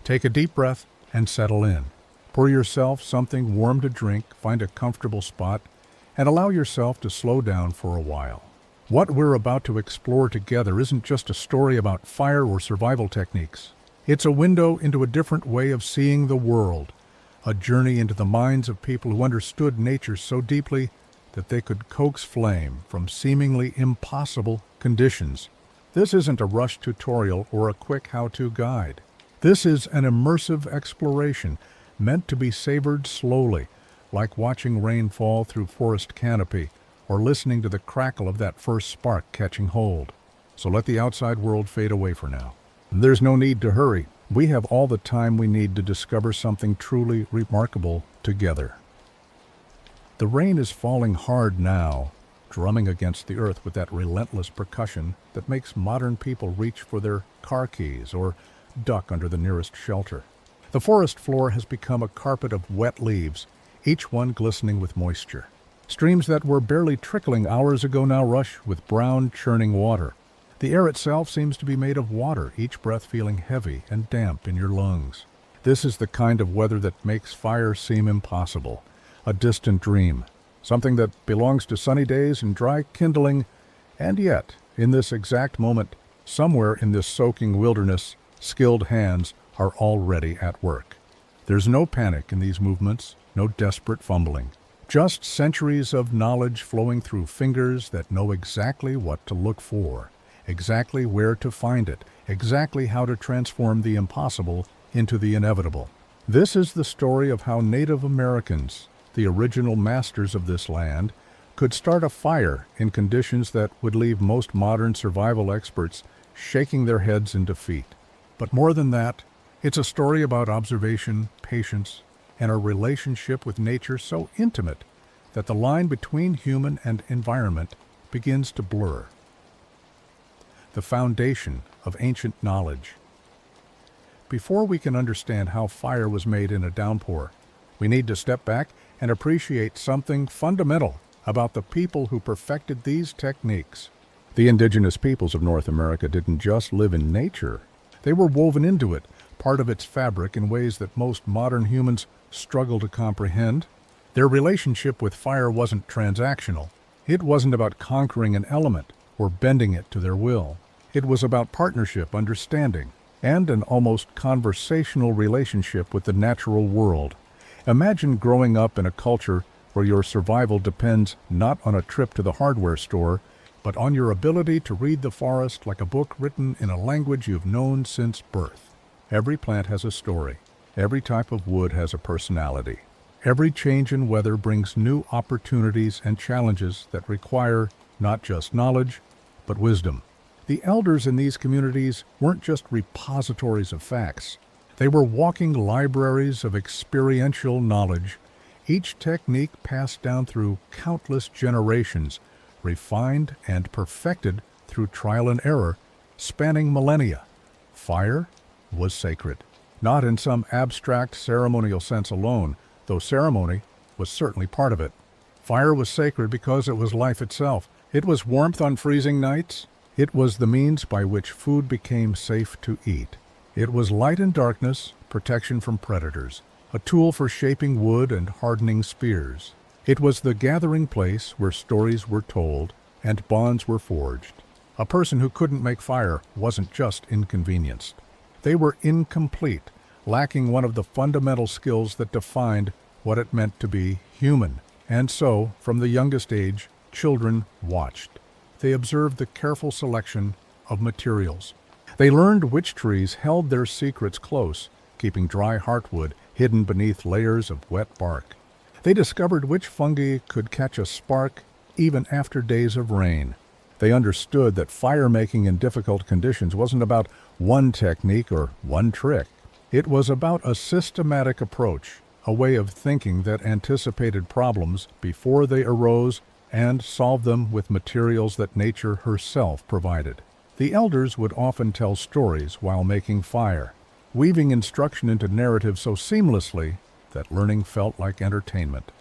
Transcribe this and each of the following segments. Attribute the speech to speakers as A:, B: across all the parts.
A: Take a deep breath and settle in. Pour yourself something warm to drink, find a comfortable spot, and allow yourself to slow down for a while. What we're about to explore together isn't just a story about fire or survival techniques. It's a window into a different way of seeing the world, a journey into the minds of people who understood nature so deeply that they could coax flame from seemingly impossible conditions. This isn't a rush tutorial or a quick how-to guide. This is an immersive exploration meant to be savored slowly, like watching rain fall through forest canopy or listening to the crackle of that first spark catching hold. So let the outside world fade away for now. There's no need to hurry. We have all the time we need to discover something truly remarkable together. The rain is falling hard now, drumming against the earth with that relentless percussion that makes modern people reach for their car keys or duck under the nearest shelter. The forest floor has become a carpet of wet leaves, each one glistening with moisture. Streams that were barely trickling hours ago now rush with brown, churning water. The air itself seems to be made of water, each breath feeling heavy and damp in your lungs. This is the kind of weather that makes fire seem impossible, a distant dream, something that belongs to sunny days and dry kindling, and yet, in this exact moment, somewhere in this soaking wilderness, skilled hands are already at work. There's no panic in these movements, no desperate fumbling. Just centuries of knowledge flowing through fingers that know exactly what to look for, exactly where to find it, exactly how to transform the impossible into the inevitable. This is the story of how Native Americans, the original masters of this land, could start a fire in conditions that would leave most modern survival experts shaking their heads in defeat. But more than that, it's a story about observation, patience, and a relationship with nature so intimate that the line between human and environment begins to blur. The foundation of ancient knowledge. Before we can understand how fire was made in a downpour, we need to step back and appreciate something fundamental about the people who perfected these techniques. The indigenous peoples of North America didn't just live in nature. They were woven into it, part of its fabric in ways that most modern humans struggle to comprehend. Their relationship with fire wasn't transactional. It wasn't about conquering an element or bending it to their will. It was about partnership, understanding, and an almost conversational relationship with the natural world. Imagine growing up in a culture where your survival depends not on a trip to the hardware store, but on your ability to read the forest like a book written in a language you've known since birth. Every plant has a story. Every type of wood has a personality. Every change in weather brings new opportunities and challenges that require not just knowledge, but wisdom. The elders in these communities weren't just repositories of facts. They were walking libraries of experiential knowledge, each technique passed down through countless generations, refined and perfected through trial and error, spanning millennia. Fire was sacred, not in some abstract ceremonial sense alone, though ceremony was certainly part of it. Fire was sacred because it was life itself. It was warmth on freezing nights. It was the means by which food became safe to eat. It was light in darkness, protection from predators, a tool for shaping wood and hardening spears. It was the gathering place where stories were told and bonds were forged. A person who couldn't make fire wasn't just inconvenienced. They were incomplete, lacking one of the fundamental skills that defined what it meant to be human. And so, from the youngest age, children watched. They observed the careful selection of materials. They learned which trees held their secrets close, keeping dry heartwood hidden beneath layers of wet bark. They discovered which fungi could catch a spark even after days of rain. They understood that fire-making in difficult conditions wasn't about one technique or one trick. It was about a systematic approach, a way of thinking that anticipated problems before they arose and solved them with materials that nature herself provided. The elders would often tell stories while making fire, weaving instruction into narrative so seamlessly that learning felt like entertainment.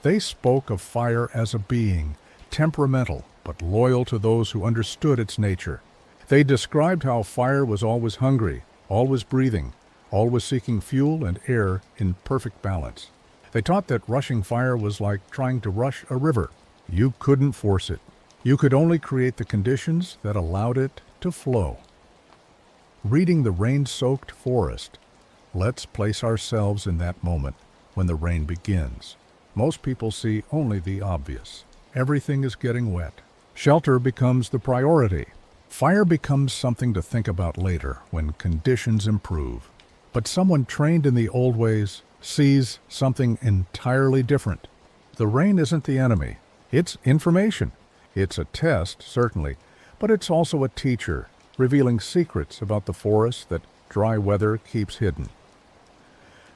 A: They spoke of fire as a being, temperamental but loyal to those who understood its nature. They described how fire was always hungry, always breathing, always seeking fuel and air in perfect balance. They taught that rushing fire was like trying to rush a river. You couldn't force it. You could only create the conditions that allowed it to flow. Reading the rain-soaked forest, let's place ourselves in that moment when the rain begins. Most people see only the obvious. Everything is getting wet. Shelter becomes the priority. Fire becomes something to think about later when conditions improve. But someone trained in the old ways sees something entirely different. The rain isn't the enemy. It's information. It's a test, certainly, but it's also a teacher, revealing secrets about the forest that dry weather keeps hidden.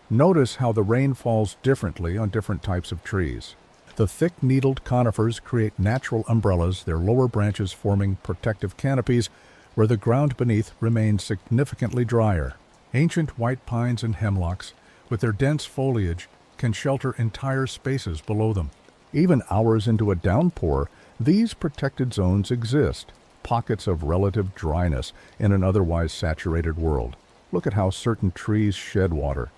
A: Notice how the rain falls differently on different types of trees. The thick-needled conifers create natural umbrellas, their lower branches forming protective canopies where the ground beneath remains significantly drier. Ancient white pines and hemlocks, with their dense foliage, can shelter entire spaces below them. Even hours into a downpour, these protected zones exist, pockets of relative dryness in an otherwise saturated world. Look at how certain trees shed water.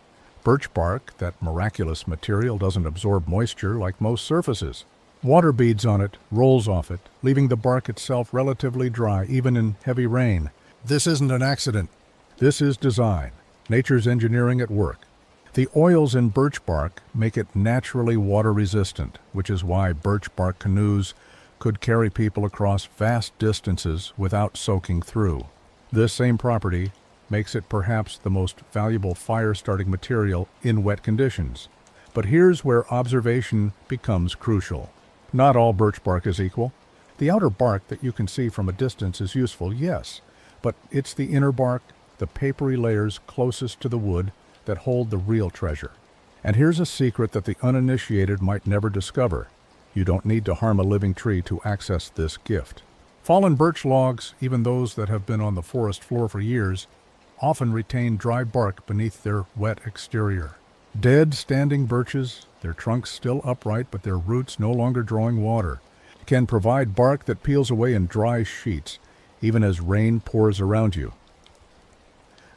A: Birch bark, that miraculous material, doesn't absorb moisture like most surfaces. Water beads on it, rolls off it, leaving the bark itself relatively dry even in heavy rain. This isn't an accident. This is design, nature's engineering at work. The oils in birch bark make it naturally water-resistant, which is why birch bark canoes could carry people across vast distances without soaking through. This same property makes it perhaps the most valuable fire-starting material in wet conditions. But here's where observation becomes crucial. Not all birch bark is equal. The outer bark that you can see from a distance is useful, yes, but it's the inner bark, the papery layers closest to the wood, that hold the real treasure. And here's a secret that the uninitiated might never discover. You don't need to harm a living tree to access this gift. Fallen birch logs, even those that have been on the forest floor for years, often retain dry bark beneath their wet exterior. Dead, standing birches, their trunks still upright but their roots no longer drawing water, can provide bark that peels away in dry sheets, even as rain pours around you.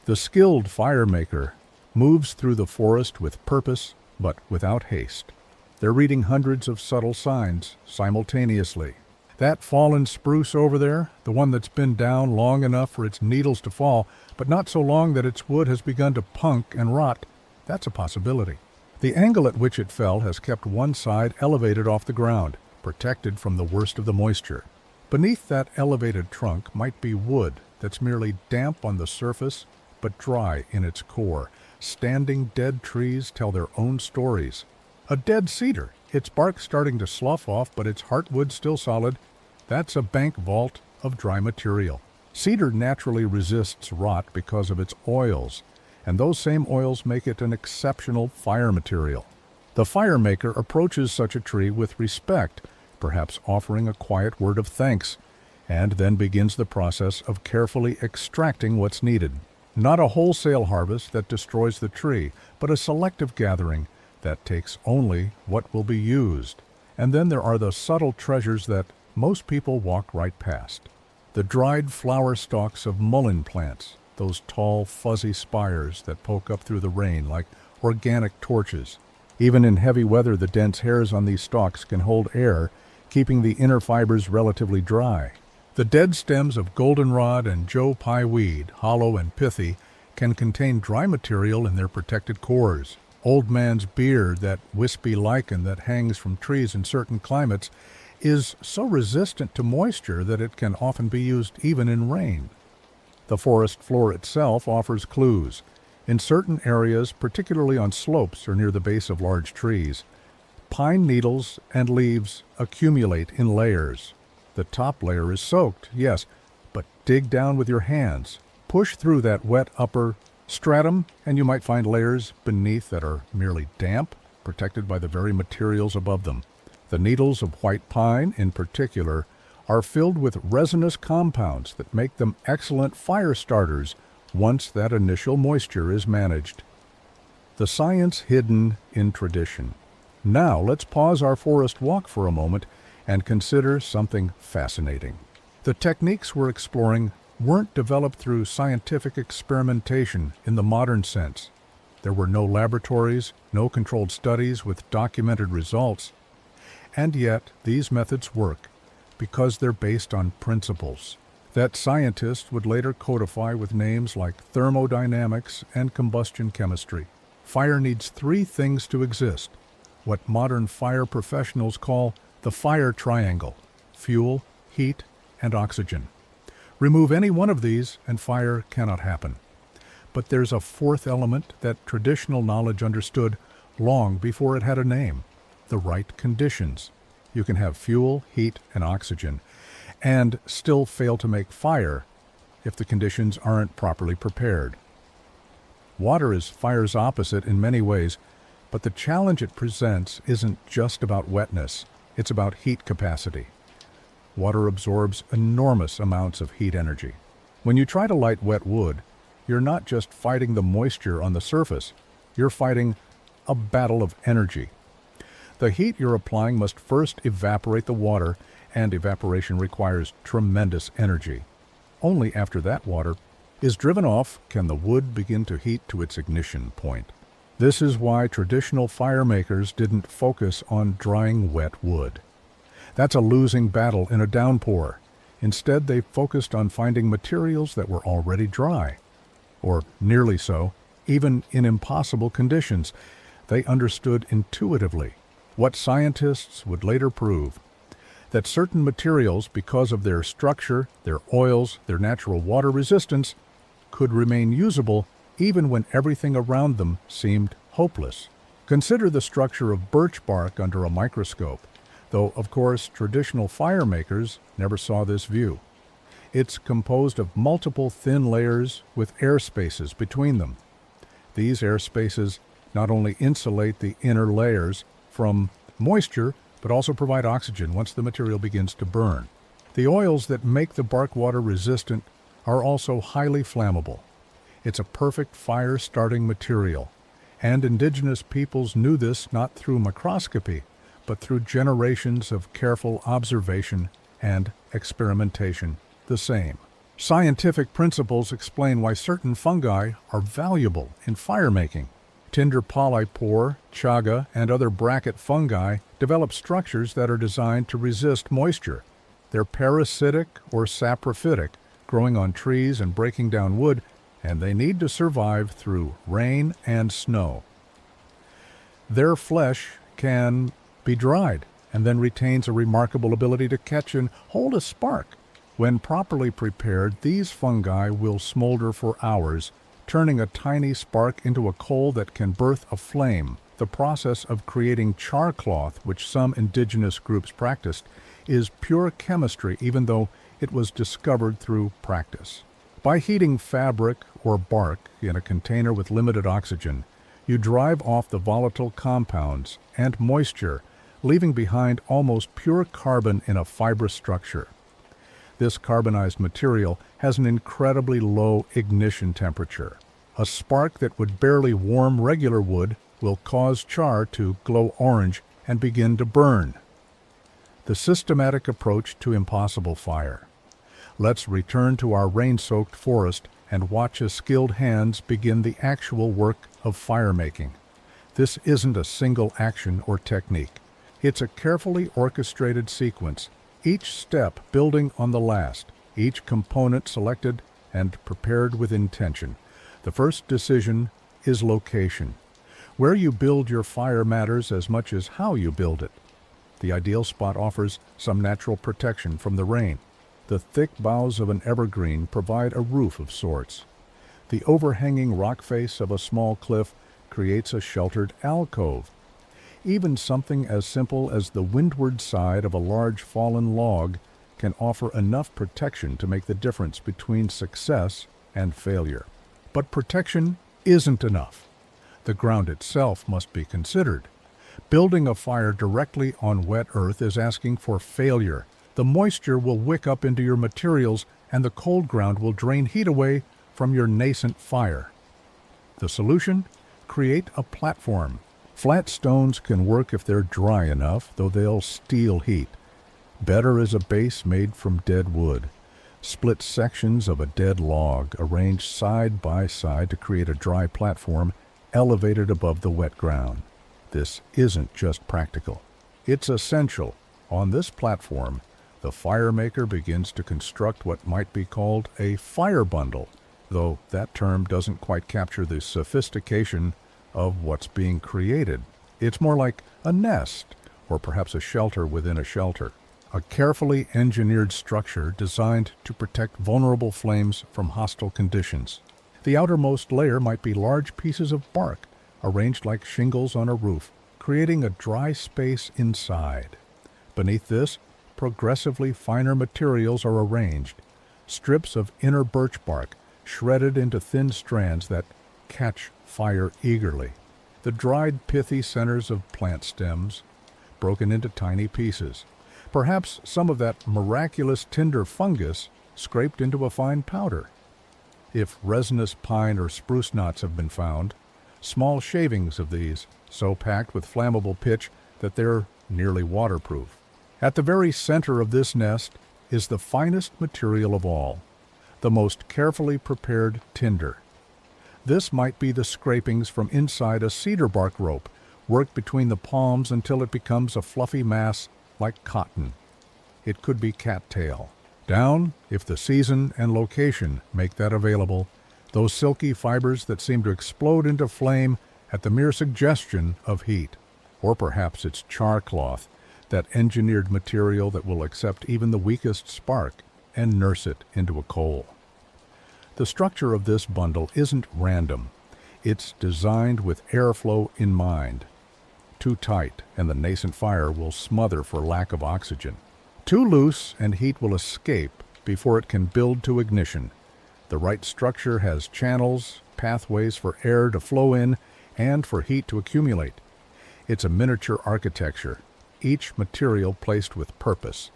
A: The skilled fire maker moves through the forest with purpose, but without haste. They're reading hundreds of subtle signs simultaneously. That fallen spruce over there, the one that's been down long enough for its needles to fall, but not so long that its wood has begun to punk and rot, that's a possibility. The angle at which it fell has kept one side elevated off the ground, protected from the worst of the moisture. Beneath that elevated trunk might be wood that's merely damp on the surface, but dry in its core. Standing dead trees tell their own stories. A dead cedar, its bark starting to slough off but its heartwood still solid, that's a bank vault of dry material. Cedar naturally resists rot because of its oils, and those same oils make it an exceptional fire material. The fire maker approaches such a tree with respect, perhaps offering a quiet word of thanks, and then begins the process of carefully extracting what's needed. Not a wholesale harvest that destroys the tree, but a selective gathering that takes only what will be used. And then there are the subtle treasures that most people walk right past. The dried flower stalks of mullein plants, those tall, fuzzy spires that poke up through the rain like organic torches. Even in heavy weather, the dense hairs on these stalks can hold air, keeping the inner fibers relatively dry. The dead stems of goldenrod and Joe Pye weed, hollow and pithy, can contain dry material in their protected cores. Old man's beard, that wispy lichen that hangs from trees in certain climates, is so resistant to moisture that it can often be used even in rain. The forest floor itself offers clues. In certain areas, particularly on slopes or near the base of large trees, pine needles and leaves accumulate in layers. The top layer is soaked, yes, but dig down with your hands. Push through that wet upper stratum, and you might find layers beneath that are merely damp, protected by the very materials above them. The needles of white pine, in particular, are filled with resinous compounds that make them excellent fire starters once that initial moisture is managed. The science hidden in tradition. Now let's pause our forest walk for a moment and consider something fascinating. The techniques we're exploring weren't developed through scientific experimentation in the modern sense. There were no laboratories, no controlled studies with documented results. And yet, these methods work because they're based on principles that scientists would later codify with names like thermodynamics and combustion chemistry. Fire needs three things to exist, what modern fire professionals call the fire triangle: fuel, heat, and oxygen. Remove any one of these and fire cannot happen. But there's a fourth element that traditional knowledge understood long before it had a name: the right conditions. You can have fuel, heat, and oxygen, and still fail to make fire if the conditions aren't properly prepared. Water is fire's opposite in many ways, but the challenge it presents isn't just about wetness, it's about heat capacity. Water absorbs enormous amounts of heat energy. When you try to light wet wood, you're not just fighting the moisture on the surface, you're fighting a battle of energy. The heat you're applying must first evaporate the water, and evaporation requires tremendous energy. Only after that water is driven off can the wood begin to heat to its ignition point. This is why traditional fire makers didn't focus on drying wet wood. That's a losing battle in a downpour. Instead, they focused on finding materials that were already dry, or nearly so, even in impossible conditions. They understood intuitively what scientists would later prove: that certain materials, because of their structure, their oils, their natural water resistance, could remain usable even when everything around them seemed hopeless. Consider the structure of birch bark under a microscope, though, of course, traditional fire makers never saw this view. It's composed of multiple thin layers with air spaces between them. These air spaces not only insulate the inner layers from moisture, but also provide oxygen once the material begins to burn. The oils that make the bark water resistant are also highly flammable. It's a perfect fire-starting material, and indigenous peoples knew this not through microscopy, but through generations of careful observation and experimentation. The same scientific principles explain why certain fungi are valuable in fire-making. Tinder polypore, chaga, and other bracket fungi develop structures that are designed to resist moisture. They're parasitic or saprophytic, growing on trees and breaking down wood, and they need to survive through rain and snow. Their flesh can be dried and then retains a remarkable ability to catch and hold a spark. When properly prepared, these fungi will smolder for hours, turning a tiny spark into a coal that can birth a flame. The process of creating char cloth, which some indigenous groups practiced, is pure chemistry, even though it was discovered through practice. By heating fabric or bark in a container with limited oxygen, you drive off the volatile compounds and moisture, leaving behind almost pure carbon in a fibrous structure. This carbonized material has an incredibly low ignition temperature. A spark that would barely warm regular wood will cause char to glow orange and begin to burn. The systematic approach to impossible fire. Let's return to our rain-soaked forest and watch as skilled hands begin the actual work of fire making. This isn't a single action or technique. It's a carefully orchestrated sequence, each step building on the last, each component selected and prepared with intention. The first decision is location. Where you build your fire matters as much as how you build it. The ideal spot offers some natural protection from the rain. The thick boughs of an evergreen provide a roof of sorts. The overhanging rock face of a small cliff creates a sheltered alcove. Even something as simple as the windward side of a large fallen log can offer enough protection to make the difference between success and failure. But protection isn't enough. The ground itself must be considered. Building a fire directly on wet earth is asking for failure. The moisture will wick up into your materials, and the cold ground will drain heat away from your nascent fire. The solution? Create a platform. Flat stones can work if they're dry enough, though they'll steal heat. Better is a base made from dead wood. split sections of a dead log arranged side by side to create a dry platform elevated above the wet ground. This isn't just practical. It's essential. On this platform, the fire maker begins to construct what might be called a fire bundle, though that term doesn't quite capture the sophistication of what's being created. It's more like a nest, or perhaps a shelter within a shelter. A carefully engineered structure designed to protect vulnerable flames from hostile conditions. The outermost layer might be large pieces of bark, arranged like shingles on a roof, creating a dry space inside. Beneath this, progressively finer materials are arranged, strips of inner birch bark shredded into thin strands that catch fire eagerly. The dried pithy centers of plant stems, broken into tiny pieces. Perhaps some of that miraculous tinder fungus scraped into a fine powder. If resinous pine or spruce knots have been found, small shavings of these, so packed with flammable pitch that they're nearly waterproof. At the very center of this nest is the finest material of all, the most carefully prepared tinder. This might be the scrapings from inside a cedar bark rope, worked between the palms until it becomes a fluffy mass like cotton. It could be cattail. Down, if the season and location make that available, those silky fibers that seem to explode into flame at the mere suggestion of heat. Or perhaps it's char cloth, that engineered material that will accept even the weakest spark and nurse it into a coal. The structure of this bundle isn't random. It's designed with airflow in mind. Too tight, and the nascent fire will smother for lack of oxygen. Too loose, and heat will escape before it can build to ignition. The right structure has channels, pathways for air to flow in, and for heat to accumulate. It's a miniature architecture, each material placed with purpose.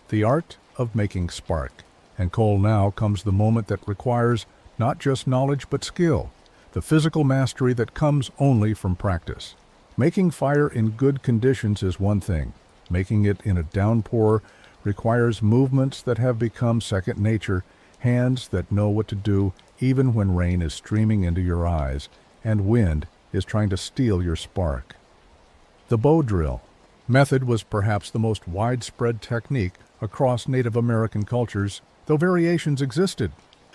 A: The art of making spark. And coal now comes the moment that requires not just knowledge but skill, the physical mastery that comes only from practice. Making fire in good conditions is one thing. Making it in a downpour requires movements that have become second nature, hands that know what to do even when rain is streaming into your eyes and wind is trying to steal your spark. The bow drill method was perhaps the most widespread technique across Native American cultures, though variations existed.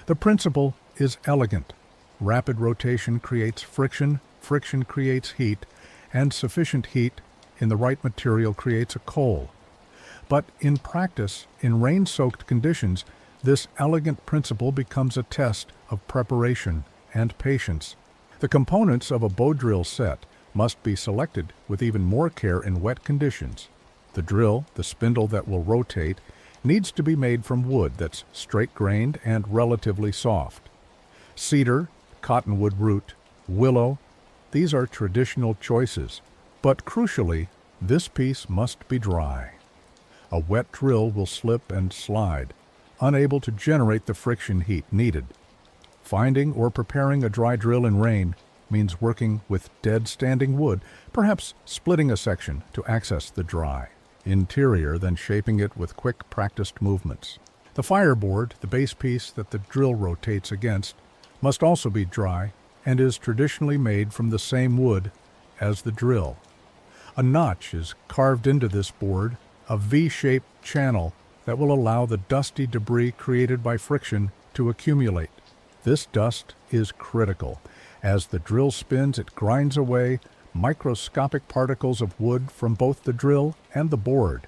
A: The principle is elegant. Rapid rotation creates friction, friction creates heat, and sufficient heat in the right material creates a coal. But in practice, in rain-soaked conditions, this elegant principle becomes a test of preparation and patience. The components of a bow drill set must be selected with even more care in wet conditions. The drill, the spindle that will rotate, needs to be made from wood that's straight-grained and relatively soft. Cedar, cottonwood root, willow, these are traditional choices, but crucially, this piece must be dry. A wet drill will slip and slide, unable to generate the friction heat needed. Finding or preparing a dry drill in rain means working with dead standing wood, perhaps splitting a section to access the dry interior, then shaping it with quick practiced movements. The fireboard, the base piece that the drill rotates against, must also be dry and is traditionally made from the same wood as the drill. A notch is carved into this board, a V-shaped channel that will allow the dusty debris created by friction to accumulate. This dust is critical. As the drill spins, it grinds away microscopic particles of wood from both the drill and the board.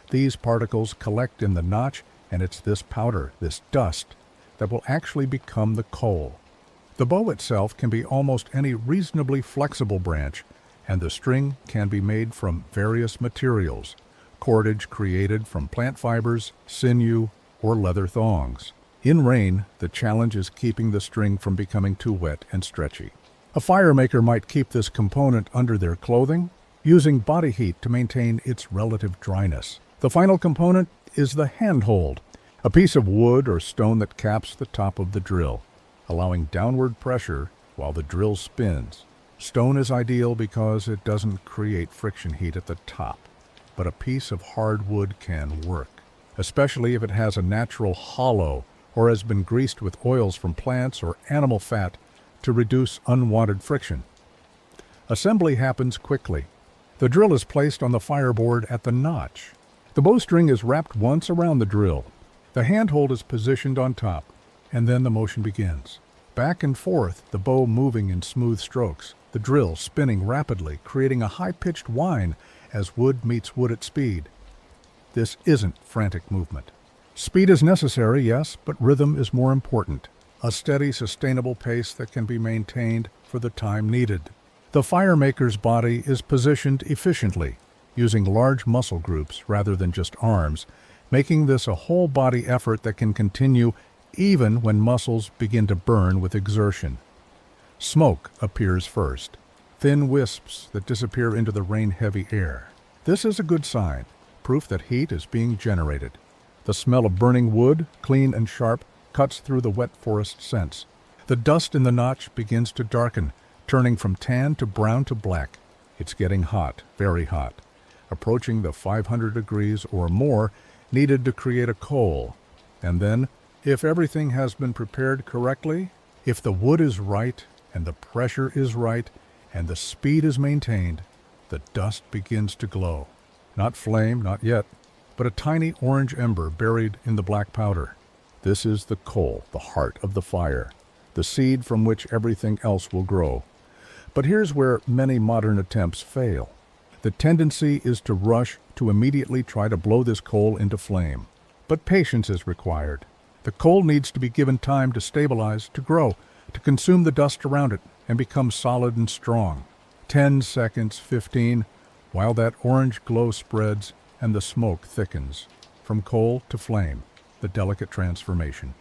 A: These particles collect in the notch, and it's this powder, this dust, that will actually become the coal. The bow itself can be almost any reasonably flexible branch, and the string can be made from various materials, cordage created from plant fibers, sinew, or leather thongs. In rain, the challenge is keeping the string from becoming too wet and stretchy. A firemaker might keep this component under their clothing, using body heat to maintain its relative dryness. The final component is the handhold, a piece of wood or stone that caps the top of the drill, allowing downward pressure while the drill spins. Stone is ideal because it doesn't create friction heat at the top, but a piece of hardwood can work. especially if it has a natural hollow or has been greased with oils from plants or animal fat to reduce unwanted friction. Assembly happens quickly. The drill is placed on the fireboard at the notch. The bowstring is wrapped once around the drill. The handhold is positioned on top, and then the motion begins. Back and forth, the bow moving in smooth strokes, the drill spinning rapidly, creating a high-pitched whine as wood meets wood at speed. This isn't frantic movement. Speed is necessary, yes, but rhythm is more important. A steady, sustainable pace that can be maintained for the time needed. The firemaker's body is positioned efficiently, using large muscle groups rather than just arms, making this a whole-body effort that can continue even when muscles begin to burn with exertion. Smoke appears first, thin wisps that disappear into the rain-heavy air. This is a good sign, proof that heat is being generated. The smell of burning wood, clean and sharp, cuts through the wet forest scents. The dust in the notch begins to darken, turning from tan to brown to black. It's getting hot, very hot, approaching the 500 degrees or more needed to create a coal. And then, if everything has been prepared correctly, if the wood is right and the pressure is right and the speed is maintained, the dust begins to glow. Not flame, not yet, but a tiny orange ember buried in the black powder. This is the coal, the heart of the fire, the seed from which everything else will grow. But here's where many modern attempts fail. The tendency is to rush to immediately try to blow this coal into flame. But patience is required. The coal needs to be given time to stabilize, to grow, to consume the dust around it, and become solid and strong. 10 seconds, 15, while that orange glow spreads and the smoke thickens. From coal to flame, the delicate transformation.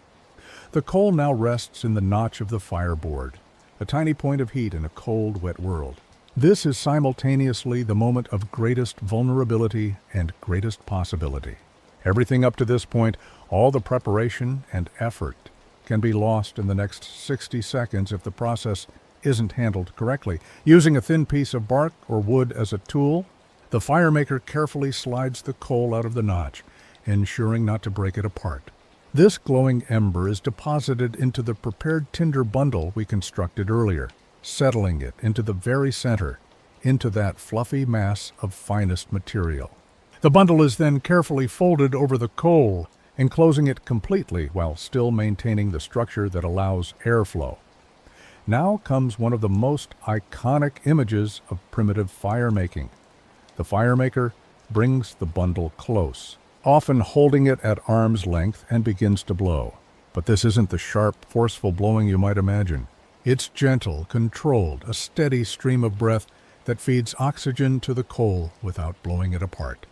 A: The coal now rests in the notch of the fireboard, a tiny point of heat in a cold, wet world. This is simultaneously the moment of greatest vulnerability and greatest possibility. Everything up to this point, all the preparation and effort, can be lost in the next 60 seconds if the process isn't handled correctly. Using a thin piece of bark or wood as a tool, the firemaker carefully slides the coal out of the notch, ensuring not to break it apart. This glowing ember is deposited into the prepared tinder bundle we constructed earlier, settling it into the very center, into that fluffy mass of finest material. The bundle is then carefully folded over the coal, enclosing it completely while still maintaining the structure that allows airflow. Now comes one of the most iconic images of primitive firemaking. The firemaker brings the bundle close, often holding it at arm's length, and begins to blow. But this isn't the sharp, forceful blowing you might imagine. It's gentle, controlled, a steady stream of breath that feeds oxygen to the coal without blowing it apart.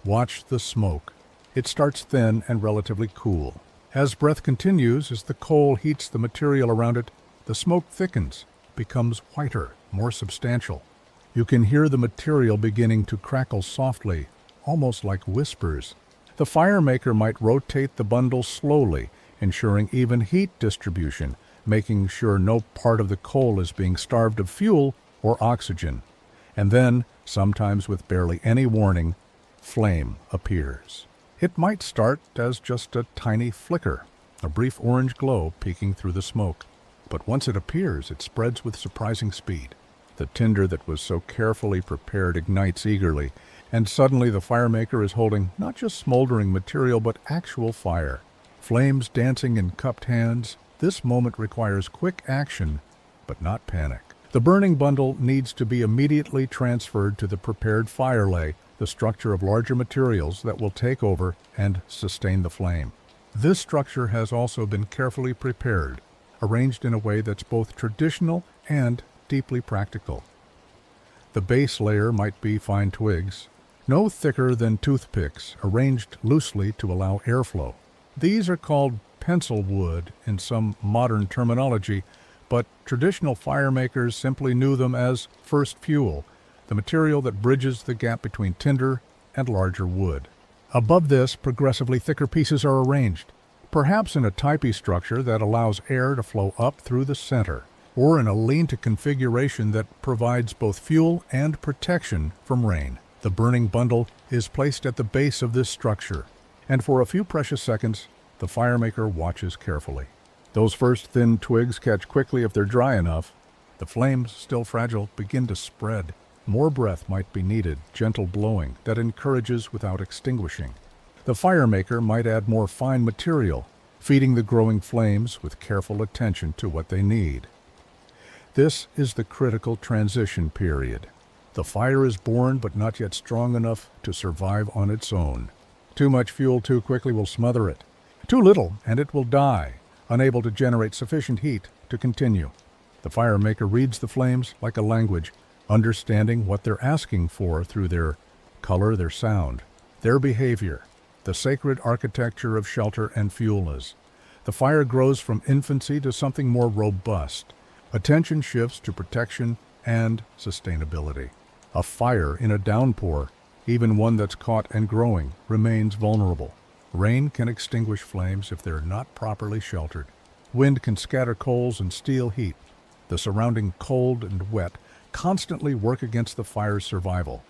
A: Watch the smoke. It starts thin and relatively cool. As breath continues, as the coal heats the material around it, the smoke thickens, becomes whiter, more substantial. You can hear the material beginning to crackle softly, almost like whispers. The firemaker might rotate the bundle slowly, ensuring even heat distribution, making sure no part of the coal is being starved of fuel or oxygen. And then, sometimes with barely any warning, flame appears. It might start as just a tiny flicker, a brief orange glow peeking through the smoke. But once it appears, it spreads with surprising speed. The tinder that was so carefully prepared ignites eagerly, and suddenly the firemaker is holding not just smoldering material but actual fire. Flames dancing in cupped hands. This moment requires quick action, but not panic. The burning bundle needs to be immediately transferred to the prepared fire lay, the structure of larger materials that will take over and sustain the flame. This structure has also been carefully prepared, arranged in a way that's both traditional and deeply practical. The base layer might be fine twigs, no thicker than toothpicks, arranged loosely to allow airflow. These are called pencil wood in some modern terminology, but traditional firemakers simply knew them as first fuel, the material that bridges the gap between tinder and larger wood. Above this, progressively thicker pieces are arranged, perhaps in a type structure that allows air to flow up through the center, or in a lean-to configuration that provides both fuel and protection from rain. The burning bundle is placed at the base of this structure. And for a few precious seconds, the firemaker watches carefully. Those first thin twigs catch quickly if they're dry enough. The flames, still fragile, begin to spread. More breath might be needed, gentle blowing that encourages without extinguishing. The firemaker might add more fine material, feeding the growing flames with careful attention to what they need. This is the critical transition period. The fire is born but not yet strong enough to survive on its own. Too much fuel too quickly will smother it. Too little and it will die, unable to generate sufficient heat to continue. The firemaker reads the flames like a language, understanding what they're asking for through their color, their sound, their behavior, the sacred architecture of shelter and fuel is. The fire grows from infancy to something more robust. Attention shifts to protection and sustainability. A fire in a downpour, even one that's caught and growing, remains vulnerable. Rain can extinguish flames if they're not properly sheltered. Wind can scatter coals and steal heat. The surrounding cold and wet constantly work against the fire's survival.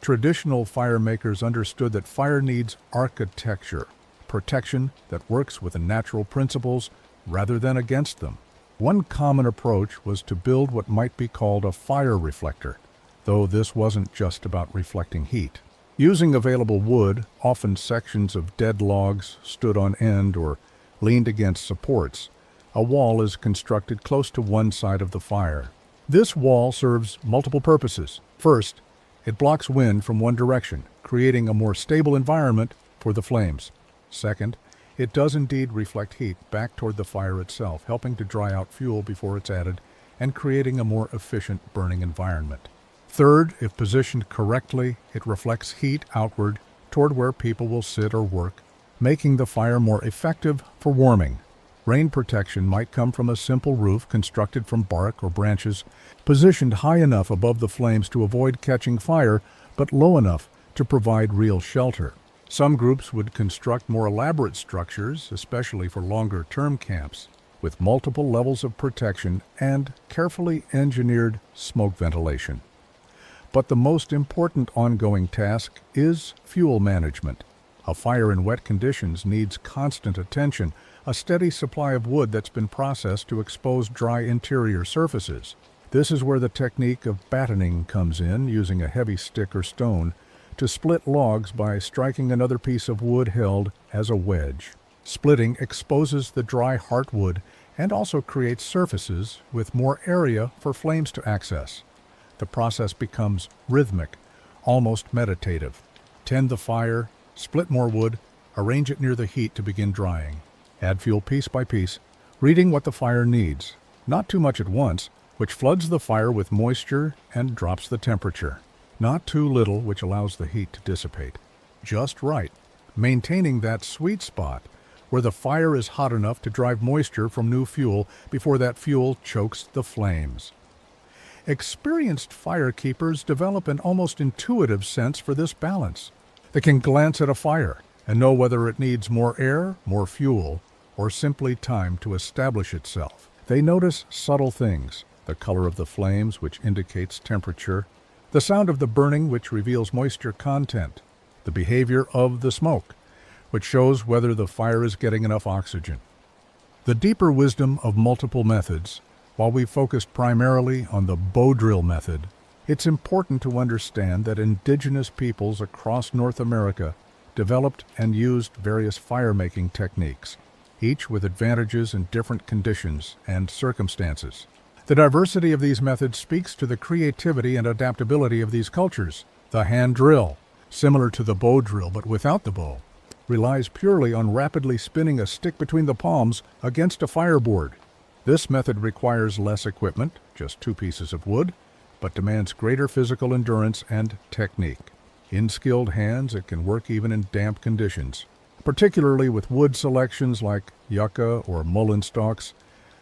A: Traditional firemakers understood that fire needs architecture, protection that works with the natural principles rather than against them. One common approach was to build what might be called a fire reflector, though this wasn't just about reflecting heat. Using available wood, often sections of dead logs stood on end or leaned against supports, a wall is constructed close to one side of the fire. This wall serves multiple purposes. First, it blocks wind from one direction, creating a more stable environment for the flames. Second, it does indeed reflect heat back toward the fire itself, helping to dry out fuel before it's added and creating a more efficient burning environment. Third, if positioned correctly, it reflects heat outward toward where people will sit or work, making the fire more effective for warming. Rain protection might come from a simple roof constructed from bark or branches, positioned high enough above the flames to avoid catching fire, but low enough to provide real shelter. Some groups would construct more elaborate structures, especially for longer-term camps, with multiple levels of protection and carefully engineered smoke ventilation. But the most important ongoing task is fuel management. A fire in wet conditions needs constant attention, a steady supply of wood that's been processed to expose dry interior surfaces. This is where the technique of battening comes in, using a heavy stick or stone to split logs by striking another piece of wood held as a wedge. Splitting exposes the dry heartwood and also creates surfaces with more area for flames to access. The process becomes rhythmic, almost meditative. Tend the fire, split more wood, arrange it near the heat to begin drying. Add fuel piece by piece, reading what the fire needs, not too much at once, which floods the fire with moisture and drops the temperature. Not too little, which allows the heat to dissipate. Just right, maintaining that sweet spot where the fire is hot enough to drive moisture from new fuel before that fuel chokes the flames. Experienced firekeepers develop an almost intuitive sense for this balance. They can glance at a fire and know whether it needs more air, more fuel, or simply time to establish itself. They notice subtle things, the color of the flames, which indicates temperature, the sound of the burning, which reveals moisture content, the behavior of the smoke, which shows whether the fire is getting enough oxygen. The deeper wisdom of multiple methods, while we focused primarily on the bow drill method, it's important to understand that indigenous peoples across North America developed and used various fire-making techniques, each with advantages in different conditions and circumstances. The diversity of these methods speaks to the creativity and adaptability of these cultures. The hand drill, similar to the bow drill but without the bow, relies purely on rapidly spinning a stick between the palms against a fireboard. This method requires less equipment, just 2 pieces of wood, but demands greater physical endurance and technique. In skilled hands, it can work even in damp conditions, particularly with wood selections like yucca or mullein stalks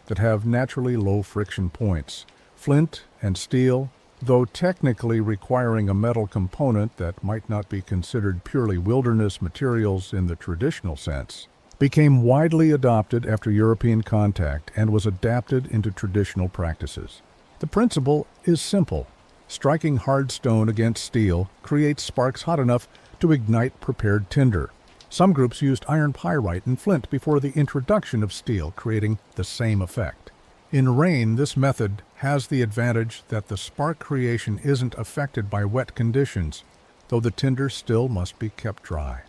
A: that have naturally low friction points. Flint and steel, though technically requiring a metal component that might not be considered purely wilderness materials in the traditional sense, became widely adopted after European contact and was adapted into traditional practices. The principle is simple. Striking hard stone against steel creates sparks hot enough to ignite prepared tinder. Some groups used iron pyrite and flint before the introduction of steel, creating the same effect. In rain, this method has the advantage that the spark creation isn't affected by wet conditions, though the tinder still must be kept dry.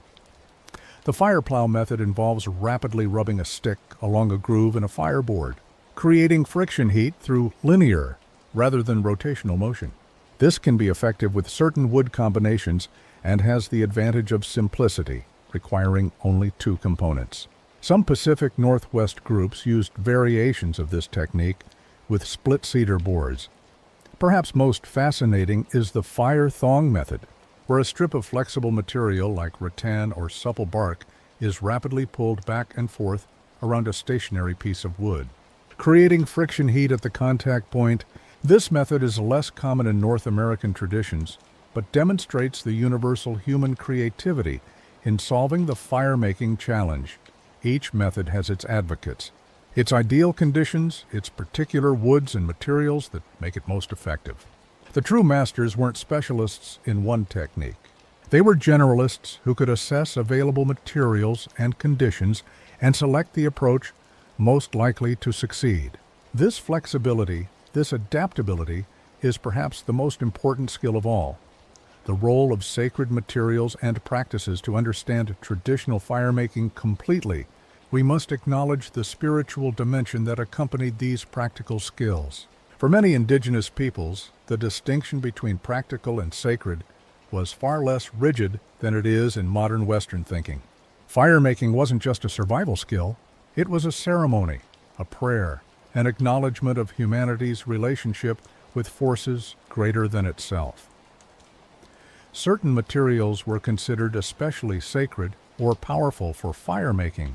A: The fire plow method involves rapidly rubbing a stick along a groove in a fireboard, creating friction heat through linear rather than rotational motion. This can be effective with certain wood combinations and has the advantage of simplicity, requiring only 2 components. Some Pacific Northwest groups used variations of this technique with split cedar boards. Perhaps most fascinating is the fire thong method, where a strip of flexible material like rattan or supple bark is rapidly pulled back and forth around a stationary piece of wood, creating friction heat at the contact point. This method is less common in North American traditions, but demonstrates the universal human creativity in solving the fire-making challenge. Each method has its advocates, its ideal conditions, its particular woods and materials that make it most effective. The true masters weren't specialists in one technique. They were generalists who could assess available materials and conditions and select the approach most likely to succeed. This flexibility, this adaptability, is perhaps the most important skill of all. The role of sacred materials and practices to understand traditional firemaking completely. We must acknowledge the spiritual dimension that accompanied these practical skills. For many indigenous peoples, the distinction between practical and sacred was far less rigid than it is in modern Western thinking. Firemaking wasn't just a survival skill, it was a ceremony, a prayer, an acknowledgement of humanity's relationship with forces greater than itself. Certain materials were considered especially sacred or powerful for firemaking.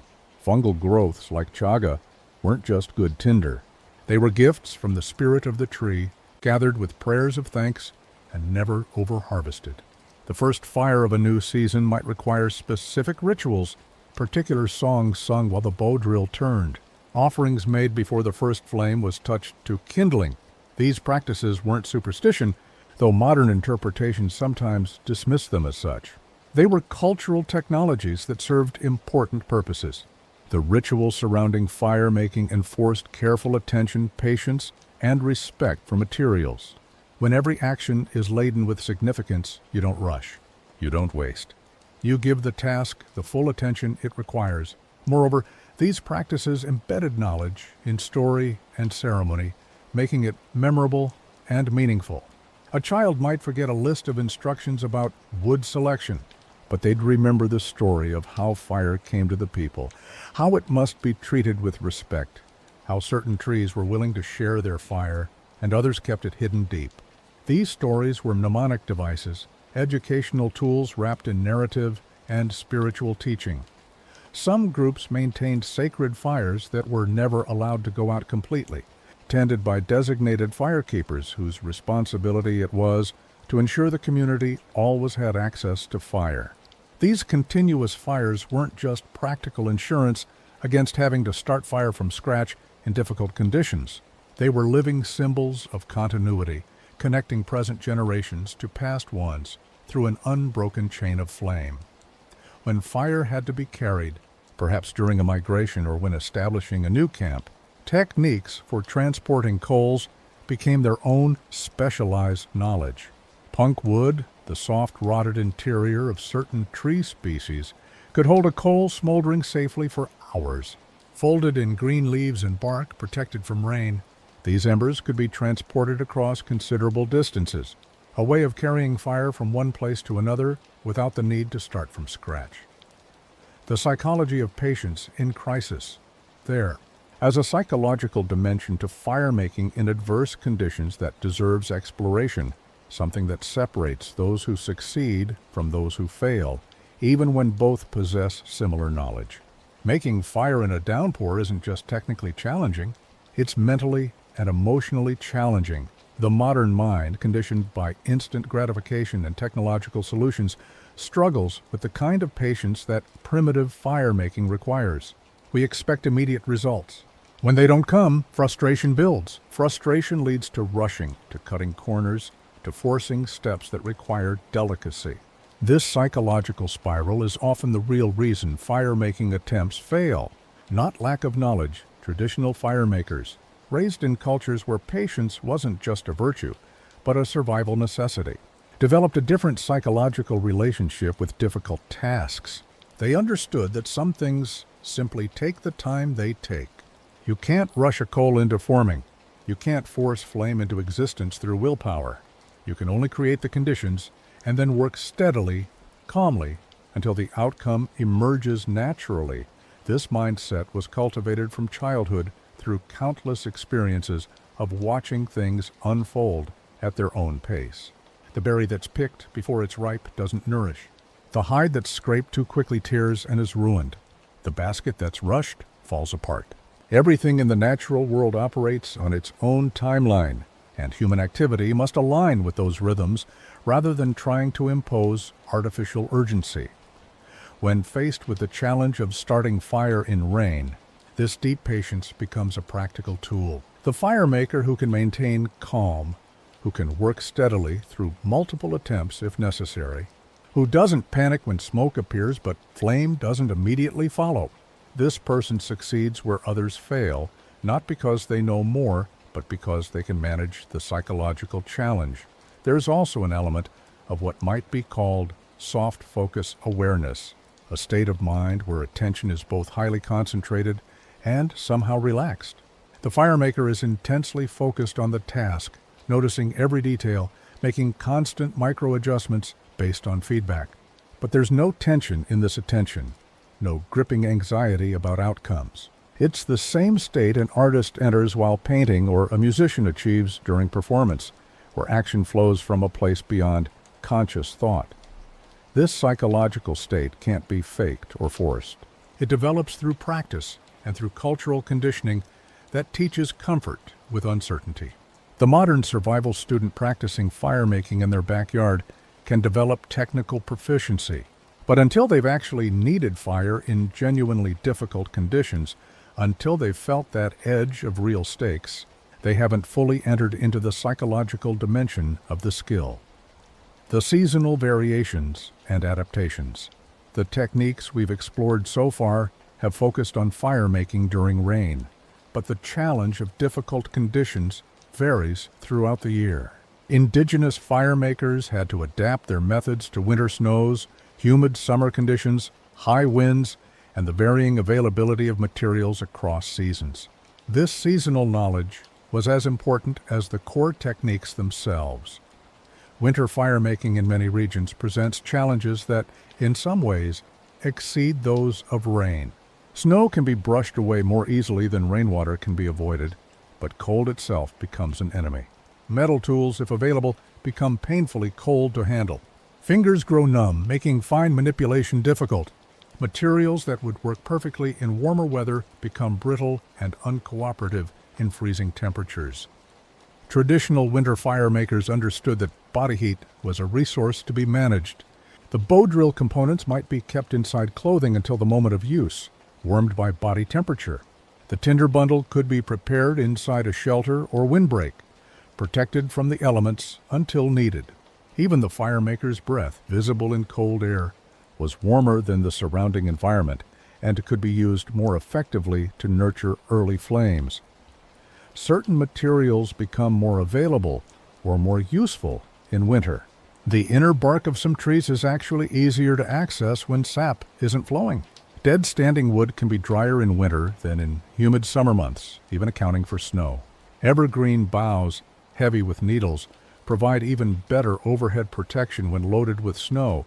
A: Fungal growths like chaga weren't just good tinder. They were gifts from the spirit of the tree, gathered with prayers of thanks and never over-harvested. The first fire of a new season might require specific rituals, particular songs sung while the bow drill turned, offerings made before the first flame was touched to kindling. These practices weren't superstition, though modern interpretations sometimes dismiss them as such. They were cultural technologies that served important purposes. The ritual surrounding fire-making enforced careful attention, patience, and respect for materials. When every action is laden with significance, you don't rush. You don't waste. You give the task the full attention it requires. Moreover, these practices embedded knowledge in story and ceremony, making it memorable and meaningful. A child might forget a list of instructions about wood selection, but they'd remember the story of how fire came to the people, how it must be treated with respect, how certain trees were willing to share their fire and others kept it hidden deep. These stories were mnemonic devices, educational tools wrapped in narrative and spiritual teaching. Some groups maintained sacred fires that were never allowed to go out completely, tended by designated firekeepers whose responsibility it was to ensure the community always had access to fire. These continuous fires weren't just practical insurance against having to start fire from scratch in difficult conditions. They were living symbols of continuity, connecting present generations to past ones through an unbroken chain of flame. When fire had to be carried, perhaps during a migration or when establishing a new camp, techniques for transporting coals became their own specialized knowledge. Punk wood, the soft rotted interior of certain tree species, could hold a coal smoldering safely for hours. Folded in green leaves and bark protected from rain, these embers could be transported across considerable distances, a way of carrying fire from one place to another without the need to start from scratch. The psychology of patience in crisis. There, as a psychological dimension to fire-making in adverse conditions that deserves exploration, something that separates those who succeed from those who fail, even when both possess similar knowledge. Making fire in a downpour isn't just technically challenging, it's mentally and emotionally challenging. The modern mind, conditioned by instant gratification and technological solutions, struggles with the kind of patience that primitive fire-making requires. We expect immediate results. When they don't come, frustration builds. Frustration leads to rushing, to cutting corners, to forcing steps that require delicacy. This psychological spiral is often the real reason fire-making attempts fail, not lack of knowledge. Traditional firemakers, raised in cultures where patience wasn't just a virtue, but a survival necessity, developed a different psychological relationship with difficult tasks. They understood that some things simply take the time they take. You can't rush a coal into forming. You can't force flame into existence through willpower. You can only create the conditions and then work steadily, calmly, until the outcome emerges naturally. This mindset was cultivated from childhood through countless experiences of watching things unfold at their own pace. The berry that's picked before it's ripe doesn't nourish. The hide that's scraped too quickly tears and is ruined. The basket that's rushed falls apart. Everything in the natural world operates on its own timeline, and human activity must align with those rhythms rather than trying to impose artificial urgency. When faced with the challenge of starting fire in rain, this deep patience becomes a practical tool. The firemaker who can maintain calm, who can work steadily through multiple attempts if necessary, who doesn't panic when smoke appears but flame doesn't immediately follow. This person succeeds where others fail, not because they know more, but because they can manage the psychological challenge. There's also an element of what might be called soft focus awareness, a state of mind where attention is both highly concentrated and somehow relaxed. The firemaker is intensely focused on the task, noticing every detail, making constant micro-adjustments based on feedback. But there's no tension in this attention, no gripping anxiety about outcomes. It's the same state an artist enters while painting or a musician achieves during performance, where action flows from a place beyond conscious thought. This psychological state can't be faked or forced. It develops through practice and through cultural conditioning that teaches comfort with uncertainty. The modern survival student practicing firemaking in their backyard can develop technical proficiency. But until they've actually needed fire in genuinely difficult conditions, until they've felt that edge of real stakes, they haven't fully entered into the psychological dimension of the skill. The seasonal variations and adaptations. The techniques we've explored so far have focused on firemaking during rain, but the challenge of difficult conditions varies throughout the year. Indigenous firemakers had to adapt their methods to winter snows, humid summer conditions, high winds, and the varying availability of materials across seasons. This seasonal knowledge was as important as the core techniques themselves. Winter firemaking in many regions presents challenges that, in some ways, exceed those of rain. Snow can be brushed away more easily than rainwater can be avoided, but cold itself becomes an enemy. Metal tools, if available, become painfully cold to handle. Fingers grow numb, making fine manipulation difficult. Materials that would work perfectly in warmer weather become brittle and uncooperative in freezing temperatures. Traditional winter firemakers understood that body heat was a resource to be managed. The bow drill components might be kept inside clothing until the moment of use, warmed by body temperature. The tinder bundle could be prepared inside a shelter or windbreak, protected from the elements until needed. Even the firemaker's breath, visible in cold air, was warmer than the surrounding environment and could be used more effectively to nurture early flames. Certain materials become more available or more useful in winter. The inner bark of some trees is actually easier to access when sap isn't flowing. Dead standing wood can be drier in winter than in humid summer months, even accounting for snow. Evergreen boughs, heavy with needles, provide even better overhead protection when loaded with snow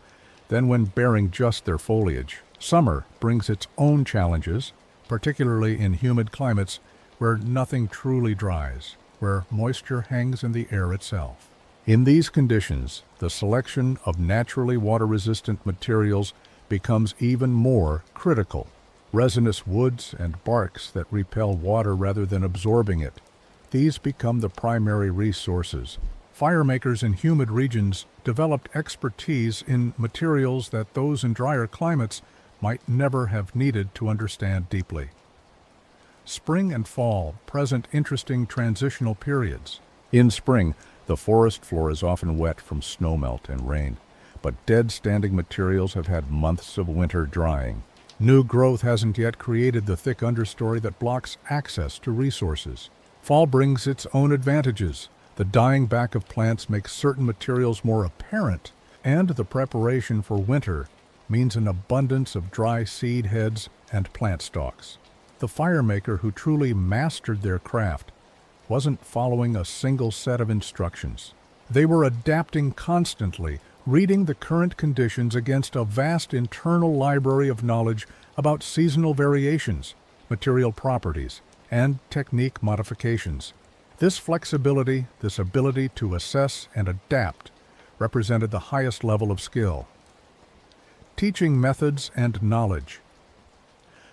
A: than when bearing just their foliage. Summer brings its own challenges, particularly in humid climates where nothing truly dries, where moisture hangs in the air itself. In these conditions, the selection of naturally water-resistant materials becomes even more critical. Resinous woods and barks that repel water rather than absorbing it. These become the primary resources. Firemakers in humid regions developed expertise in materials that those in drier climates might never have needed to understand deeply. Spring and fall present interesting transitional periods. In spring, the forest floor is often wet from snowmelt and rain, but dead standing materials have had months of winter drying. New growth hasn't yet created the thick understory that blocks access to resources. Fall brings its own advantages. The dying back of plants makes certain materials more apparent, and the preparation for winter means an abundance of dry seed heads and plant stalks. The firemaker who truly mastered their craft wasn't following a single set of instructions. They were adapting constantly, reading the current conditions against a vast internal library of knowledge about seasonal variations, material properties, and technique modifications. This flexibility, this ability to assess and adapt, represented the highest level of skill. Teaching methods and knowledge.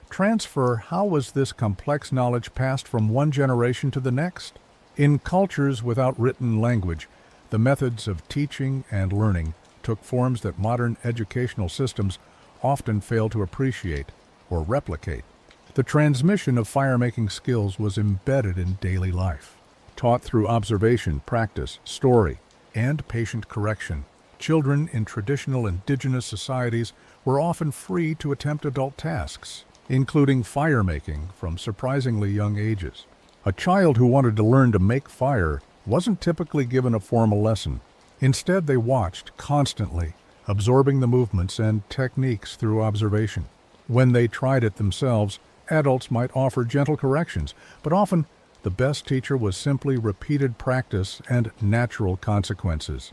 A: Transfer: how was this complex knowledge passed from one generation to the next? In cultures without written language, the methods of teaching and learning took forms that modern educational systems often fail to appreciate or replicate. The transmission of firemaking skills was embedded in daily life. Taught through observation, practice, story, and patient correction, children in traditional Indigenous societies were often free to attempt adult tasks, including firemaking, from surprisingly young ages. A child who wanted to learn to make fire wasn't typically given a formal lesson. Instead, they watched constantly, absorbing the movements and techniques through observation. When they tried it themselves, adults might offer gentle corrections, but often the best teacher was simply repeated practice and natural consequences.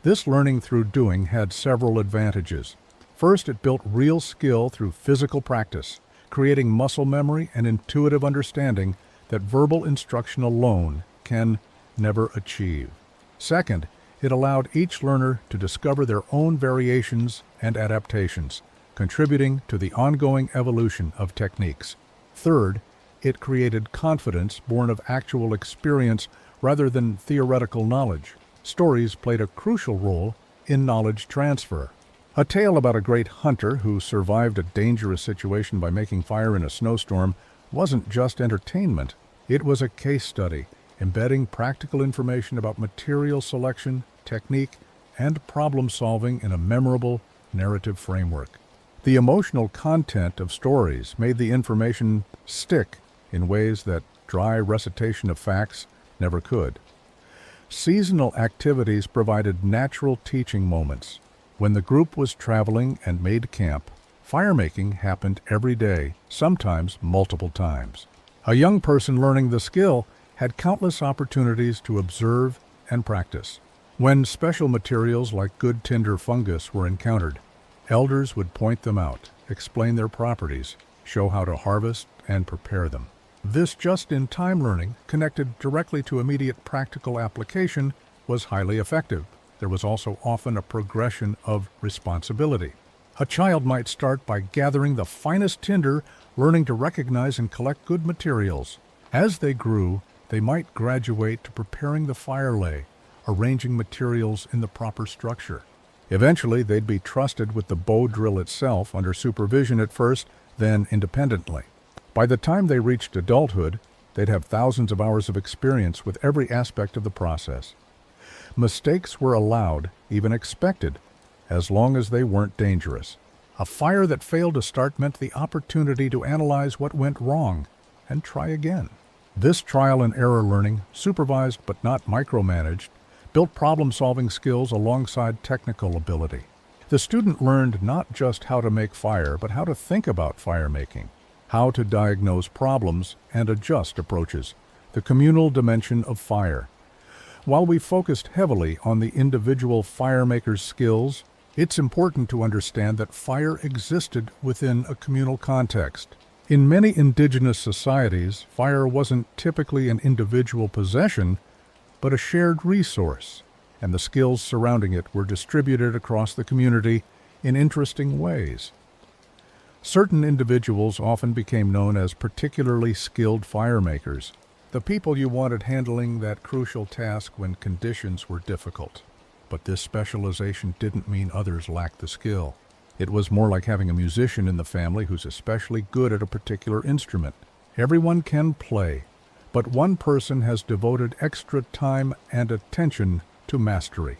A: This learning through doing had several advantages. First, it built real skill through physical practice, creating muscle memory and intuitive understanding that verbal instruction alone can never achieve. Second, it allowed each learner to discover their own variations and adaptations, contributing to the ongoing evolution of techniques. Third, it created confidence born of actual experience rather than theoretical knowledge. Stories played a crucial role in knowledge transfer. A tale about a great hunter who survived a dangerous situation by making fire in a snowstorm wasn't just entertainment. It was a case study, embedding practical information about material selection, technique, and problem solving in a memorable narrative framework. The emotional content of stories made the information stick in ways that dry recitation of facts never could. Seasonal activities provided natural teaching moments. When the group was traveling and made camp, firemaking happened every day, sometimes multiple times. A young person learning the skill had countless opportunities to observe and practice. When special materials like good tinder fungus were encountered, elders would point them out, explain their properties, show how to harvest and prepare them. This just-in-time learning, connected directly to immediate practical application, was highly effective. There was also often a progression of responsibility. A child might start by gathering the finest tinder, learning to recognize and collect good materials. As they grew, they might graduate to preparing the fire lay, arranging materials in the proper structure. Eventually, they'd be trusted with the bow drill itself, under supervision at first, then independently. By the time they reached adulthood, they'd have thousands of hours of experience with every aspect of the process. Mistakes were allowed, even expected, as long as they weren't dangerous. A fire that failed to start meant the opportunity to analyze what went wrong and try again. This trial and error learning, supervised but not micromanaged, built problem-solving skills alongside technical ability. The student learned not just how to make fire, but how to think about fire making, how to diagnose problems and adjust approaches, the communal dimension of fire. While we focused heavily on the individual firemaker's skills, it's important to understand that fire existed within a communal context. In many Indigenous societies, fire wasn't typically an individual possession, but a shared resource, and the skills surrounding it were distributed across the community in interesting ways. Certain individuals often became known as particularly skilled firemakers, the people you wanted handling that crucial task when conditions were difficult. But this specialization didn't mean others lacked the skill. It was more like having a musician in the family who's especially good at a particular instrument. Everyone can play, but one person has devoted extra time and attention to mastery.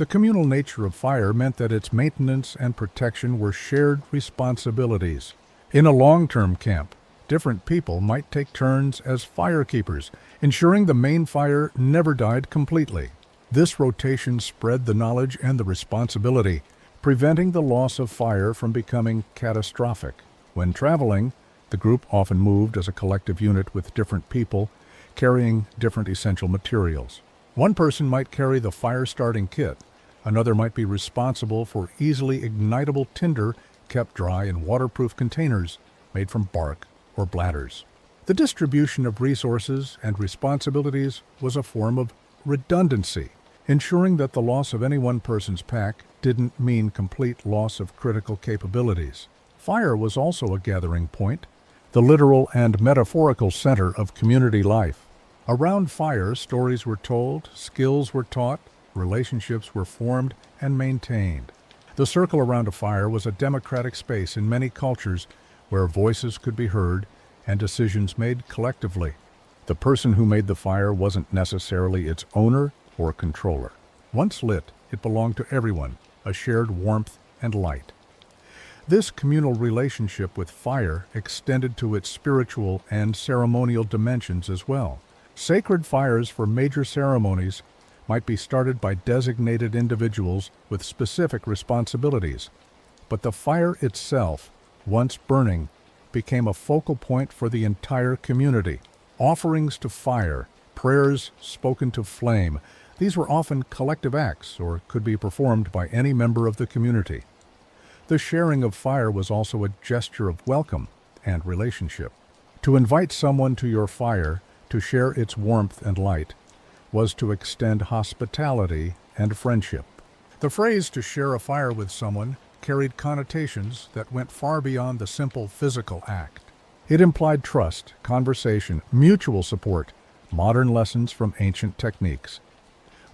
A: The communal nature of fire meant that its maintenance and protection were shared responsibilities. In a long-term camp, different people might take turns as firekeepers, ensuring the main fire never died completely. This rotation spread the knowledge and the responsibility, preventing the loss of fire from becoming catastrophic. When traveling, the group often moved as a collective unit with different people, carrying different essential materials. One person might carry the fire-starting kit. Another might be responsible for easily ignitable tinder kept dry in waterproof containers made from bark or bladders. The distribution of resources and responsibilities was a form of redundancy, ensuring that the loss of any one person's pack didn't mean complete loss of critical capabilities. Fire was also a gathering point, the literal and metaphorical center of community life. Around fire, stories were told, skills were taught, relationships were formed and maintained. The circle around a fire was a democratic space in many cultures where voices could be heard and decisions made collectively. The person who made the fire wasn't necessarily its owner or controller. Once lit, it belonged to everyone, a shared warmth and light. This communal relationship with fire extended to its spiritual and ceremonial dimensions as well. Sacred fires for major ceremonies might be started by designated individuals with specific responsibilities, but the fire itself, once burning, became a focal point for the entire community. Offerings to fire, prayers spoken to flame, these were often collective acts or could be performed by any member of the community. The sharing of fire was also a gesture of welcome and relationship. To invite someone to your fire to share its warmth and light was to extend hospitality and friendship. The phrase "to share a fire with someone" carried connotations that went far beyond the simple physical act. It implied trust, conversation, mutual support, modern lessons from ancient techniques.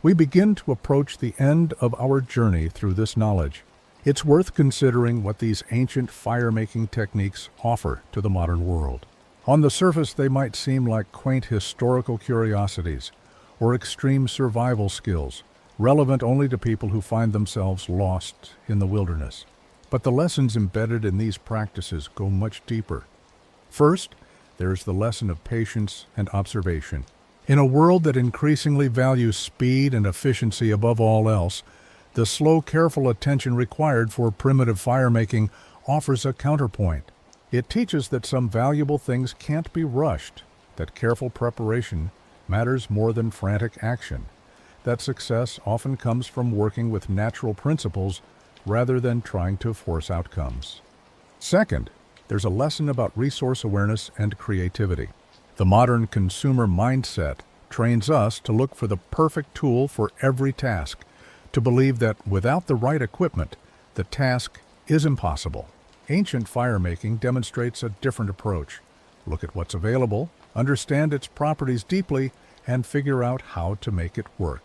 A: We begin to approach the end of our journey through this knowledge. It's worth considering what these ancient fire-making techniques offer to the modern world. On the surface, they might seem like quaint historical curiosities or extreme survival skills, relevant only to people who find themselves lost in the wilderness. But the lessons embedded in these practices go much deeper. First, there's the lesson of patience and observation. In a world that increasingly values speed and efficiency above all else, the slow, careful attention required for primitive fire-making offers a counterpoint. It teaches that some valuable things can't be rushed, that careful preparation matters more than frantic action, that success often comes from working with natural principles rather than trying to force outcomes. Second, there's a lesson about resource awareness and creativity. The modern consumer mindset trains us to look for the perfect tool for every task, to believe that without the right equipment, the task is impossible. Ancient fire-making demonstrates a different approach. Look at what's available, understand its properties deeply, and figure out how to make it work.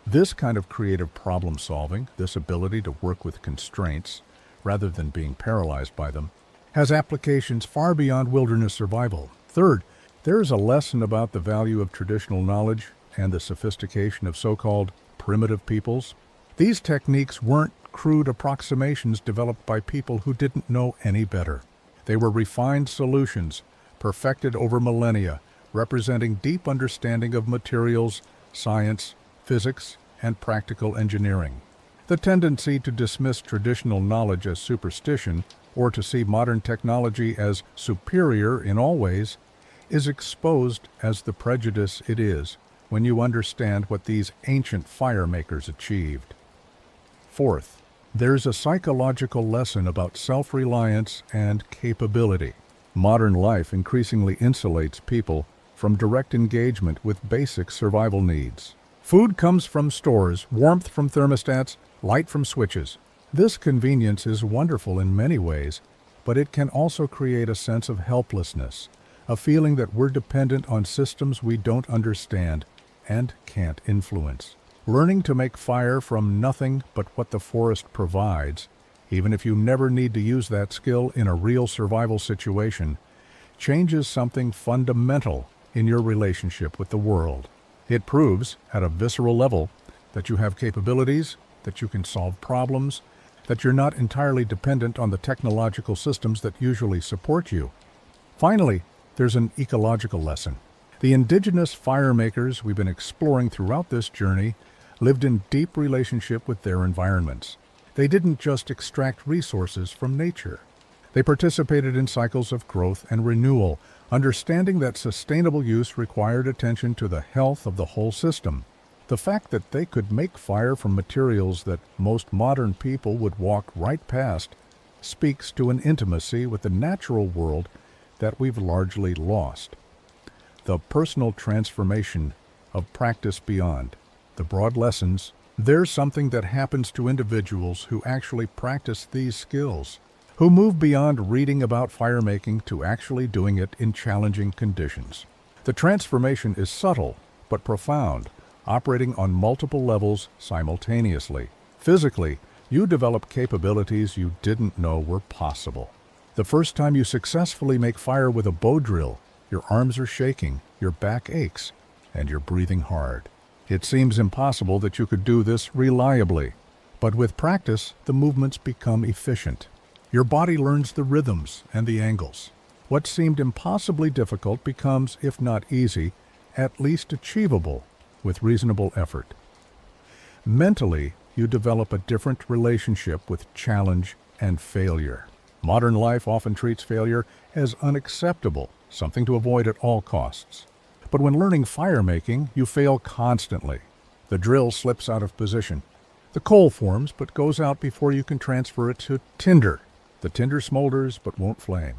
A: This kind of creative problem-solving, this ability to work with constraints rather than being paralyzed by them, has applications far beyond wilderness survival. Third, there is a lesson about the value of traditional knowledge and the sophistication of so-called primitive peoples. These techniques weren't crude approximations developed by people who didn't know any better. They were refined solutions, perfected over millennia, representing deep understanding of materials, science, physics, and practical engineering. The tendency to dismiss traditional knowledge as superstition or to see modern technology as superior in all ways is exposed as the prejudice it is when you understand what these ancient fire makers achieved. Fourth, there's a psychological lesson about self-reliance and capability. Modern life increasingly insulates people from direct engagement with basic survival needs. Food comes from stores, warmth from thermostats, light from switches. This convenience is wonderful in many ways, but it can also create a sense of helplessness, a feeling that we're dependent on systems we don't understand and can't influence. Learning to make fire from nothing but what the forest provides, even if you never need to use that skill in a real survival situation, changes something fundamental in your relationship with the world. It proves, at a visceral level, that you have capabilities that you can solve problems, that you're not entirely dependent on the technological systems that usually support you. Finally, there's an ecological lesson. The indigenous fire makers we've been exploring throughout this journey lived in deep relationship with their environments. They didn't just extract resources from nature. They participated in cycles of growth and renewal, understanding that sustainable use required attention to the health of the whole system. The fact that they could make fire from materials that most modern people would walk right past speaks to an intimacy with the natural world that we've largely lost. The personal transformation of practice beyond the broad lessons. There's something that happens to individuals who actually practice these skills, who move beyond reading about fire making to actually doing it in challenging conditions. The transformation is subtle but profound, operating on multiple levels simultaneously. Physically, you develop capabilities you didn't know were possible. The first time you successfully make fire with a bow drill, your arms are shaking, your back aches, and you're breathing hard. It seems impossible that you could do this reliably, but with practice, the movements become efficient. Your body learns the rhythms and the angles. What seemed impossibly difficult becomes, if not easy, at least achievable with reasonable effort. Mentally, you develop a different relationship with challenge and failure. Modern life often treats failure as unacceptable, something to avoid at all costs. But when learning fire making, you fail constantly. The drill slips out of position. The coal forms but goes out before you can transfer it to tinder. The tinder smolders but won't flame.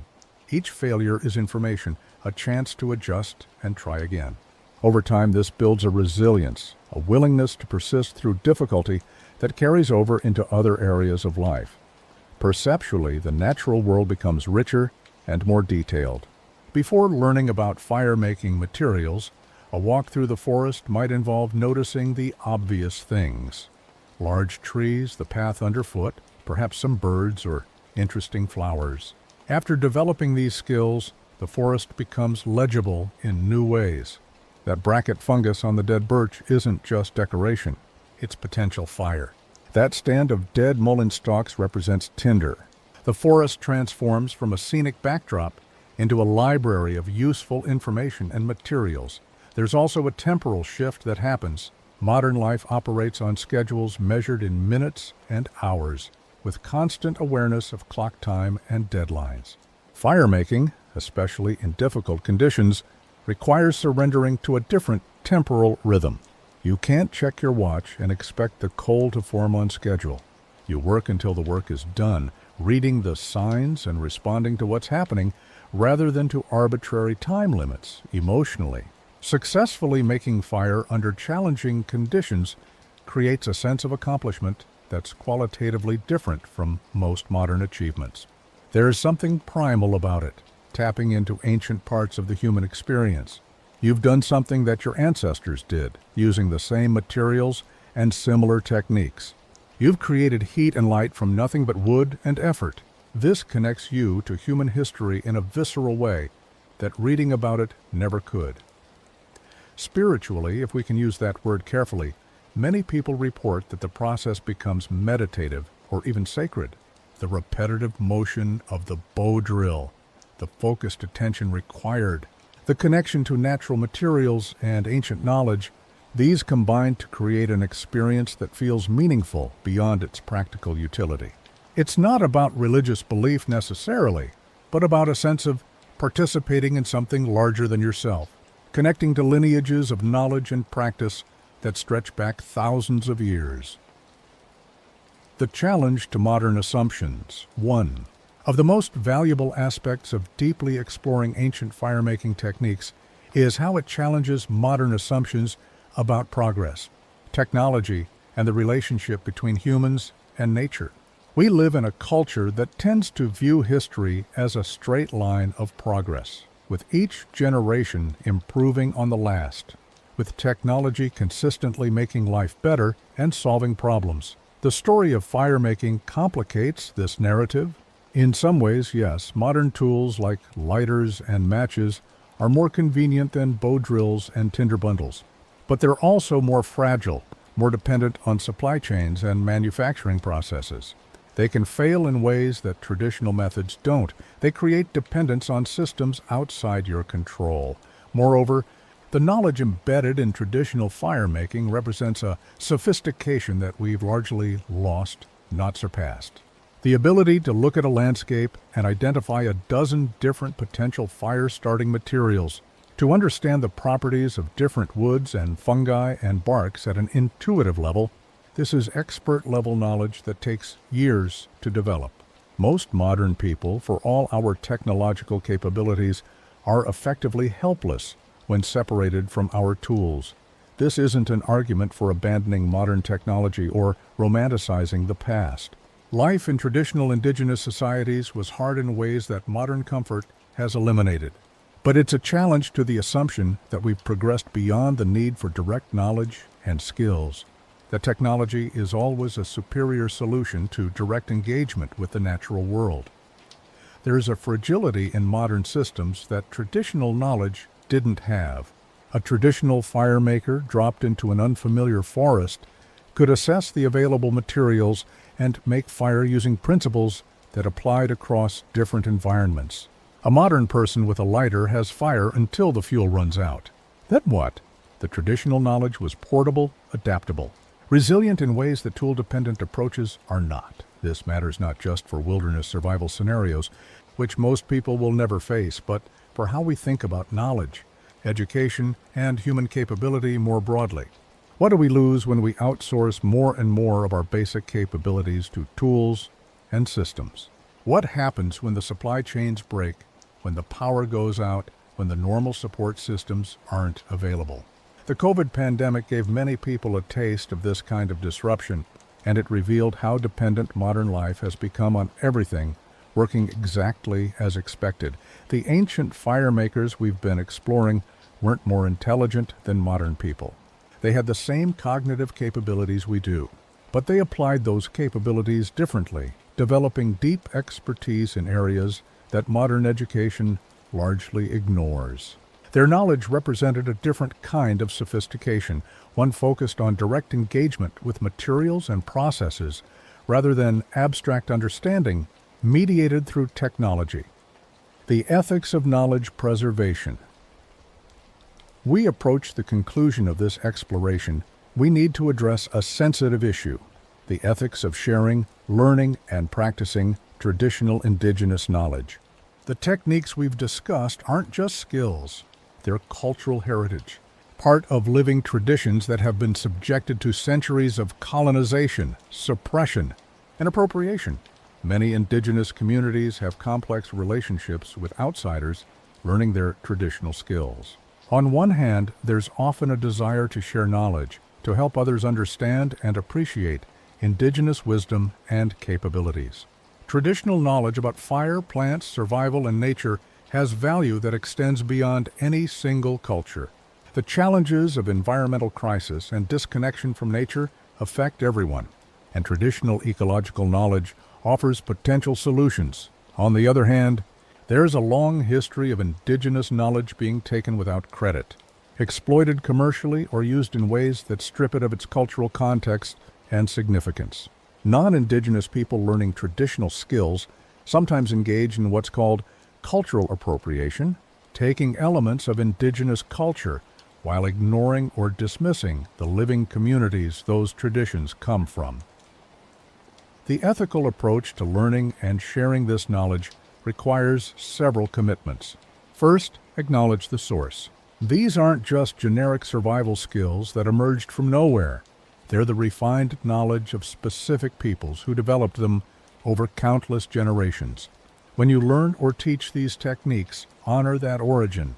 A: Each failure is information, a chance to adjust and try again. Over time, this builds a resilience, a willingness to persist through difficulty that carries over into other areas of life. Perceptually, the natural world becomes richer and more detailed. Before learning about fire-making materials, a walk through the forest might involve noticing the obvious things. Large trees, the path underfoot, perhaps some birds or interesting flowers. After developing these skills, the forest becomes legible in new ways. That bracket fungus on the dead birch isn't just decoration, it's potential fire. That stand of dead mullein stalks represents tinder. The forest transforms from a scenic backdrop into a library of useful information and materials. There's also a temporal shift that happens. Modern life operates on schedules measured in minutes and hours, with constant awareness of clock time and deadlines. Fire making, especially in difficult conditions, requires surrendering to a different temporal rhythm. You can't check your watch and expect the coal to form on schedule. You work until the work is done, reading the signs and responding to what's happening rather than to arbitrary time limits emotionally. Successfully making fire under challenging conditions creates a sense of accomplishment that's qualitatively different from most modern achievements. There is something primal about it, tapping into ancient parts of the human experience. You've done something that your ancestors did, using the same materials and similar techniques. You've created heat and light from nothing but wood and effort. This connects you to human history in a visceral way that reading about it never could. Spiritually, if we can use that word carefully, many people report that the process becomes meditative or even sacred. The repetitive motion of the bow drill, the focused attention required, the connection to natural materials and ancient knowledge, these combine to create an experience that feels meaningful beyond its practical utility. It's not about religious belief necessarily, but about a sense of participating in something larger than yourself, connecting to lineages of knowledge and practice that stretch back thousands of years. The challenge to modern assumptions. 1. Of the most valuable aspects of deeply exploring ancient fire-making techniques is how it challenges modern assumptions about progress, technology, and the relationship between humans and nature. We live in a culture that tends to view history as a straight line of progress, with each generation improving on the last, with technology consistently making life better and solving problems. The story of fire-making complicates this narrative. In some ways, yes, modern tools like lighters and matches are more convenient than bow drills and tinder bundles. But they're also more fragile, more dependent on supply chains and manufacturing processes. They can fail in ways that traditional methods don't. They create dependence on systems outside your control. Moreover, the knowledge embedded in traditional fire-making represents a sophistication that we've largely lost, not surpassed. The ability to look at a landscape and identify a dozen different potential fire-starting materials, to understand the properties of different woods and fungi and barks at an intuitive level, this is expert-level knowledge that takes years to develop. Most modern people, for all our technological capabilities, are effectively helpless when separated from our tools. This isn't an argument for abandoning modern technology or romanticizing the past. Life in traditional indigenous societies was hard in ways that modern comfort has eliminated. But it's a challenge to the assumption that we've progressed beyond the need for direct knowledge and skills. That technology is always a superior solution to direct engagement with the natural world. There is a fragility in modern systems that traditional knowledge didn't have. A traditional fire maker dropped into an unfamiliar forest could assess the available materials and make fire using principles that applied across different environments. A modern person with a lighter has fire until the fuel runs out. Then what? The traditional knowledge was portable, adaptable, resilient in ways that tool-dependent approaches are not. This matters not just for wilderness survival scenarios, which most people will never face, but for how we think about knowledge, education, and human capability more broadly. What do we lose when we outsource more and more of our basic capabilities to tools and systems? What happens when the supply chains break, when the power goes out, when the normal support systems aren't available? The COVID pandemic gave many people a taste of this kind of disruption, and it revealed how dependent modern life has become on everything working exactly as expected. The ancient fire makers we've been exploring weren't more intelligent than modern people. They had the same cognitive capabilities we do, but they applied those capabilities differently, developing deep expertise in areas that modern education largely ignores. Their knowledge represented a different kind of sophistication, one focused on direct engagement with materials and processes rather than abstract understanding mediated through technology. The ethics of knowledge preservation. We approach the conclusion of this exploration, we need to address a sensitive issue: the ethics of sharing, learning, and practicing traditional indigenous knowledge. The techniques we've discussed aren't just skills, they're cultural heritage, part of living traditions that have been subjected to centuries of colonization, suppression, and appropriation. Many indigenous communities have complex relationships with outsiders learning their traditional skills. On one hand, there's often a desire to share knowledge, to help others understand and appreciate indigenous wisdom and capabilities. Traditional knowledge about fire, plants, survival, and nature has value that extends beyond any single culture. The challenges of environmental crisis and disconnection from nature affect everyone, and traditional ecological knowledge offers potential solutions. On the other hand, there's a long history of indigenous knowledge being taken without credit, exploited commercially, or used in ways that strip it of its cultural context and significance. Non-indigenous people learning traditional skills sometimes engage in what's called cultural appropriation, taking elements of indigenous culture while ignoring or dismissing the living communities those traditions come from. The ethical approach to learning and sharing this knowledge requires several commitments. First, acknowledge the source. These aren't just generic survival skills that emerged from nowhere. They're the refined knowledge of specific peoples who developed them over countless generations. When you learn or teach these techniques, honor that origin.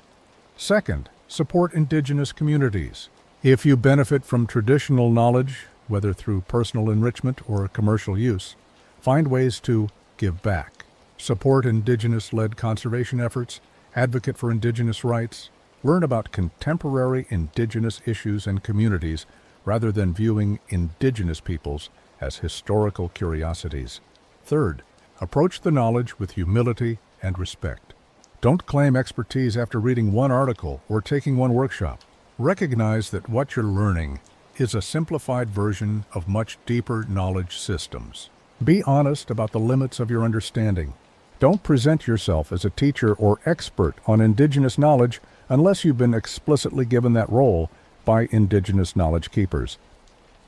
A: Second, support indigenous communities. If you benefit from traditional knowledge, whether through personal enrichment or commercial use, find ways to give back. Support indigenous-led conservation efforts, advocate for indigenous rights, learn about contemporary indigenous issues and communities rather than viewing indigenous peoples as historical curiosities. Third, approach the knowledge with humility and respect. Don't claim expertise after reading one article or taking one workshop. Recognize that what you're learning is a simplified version of much deeper knowledge systems. Be honest about the limits of your understanding. Don't present yourself as a teacher or expert on Indigenous knowledge unless you've been explicitly given that role by Indigenous knowledge keepers.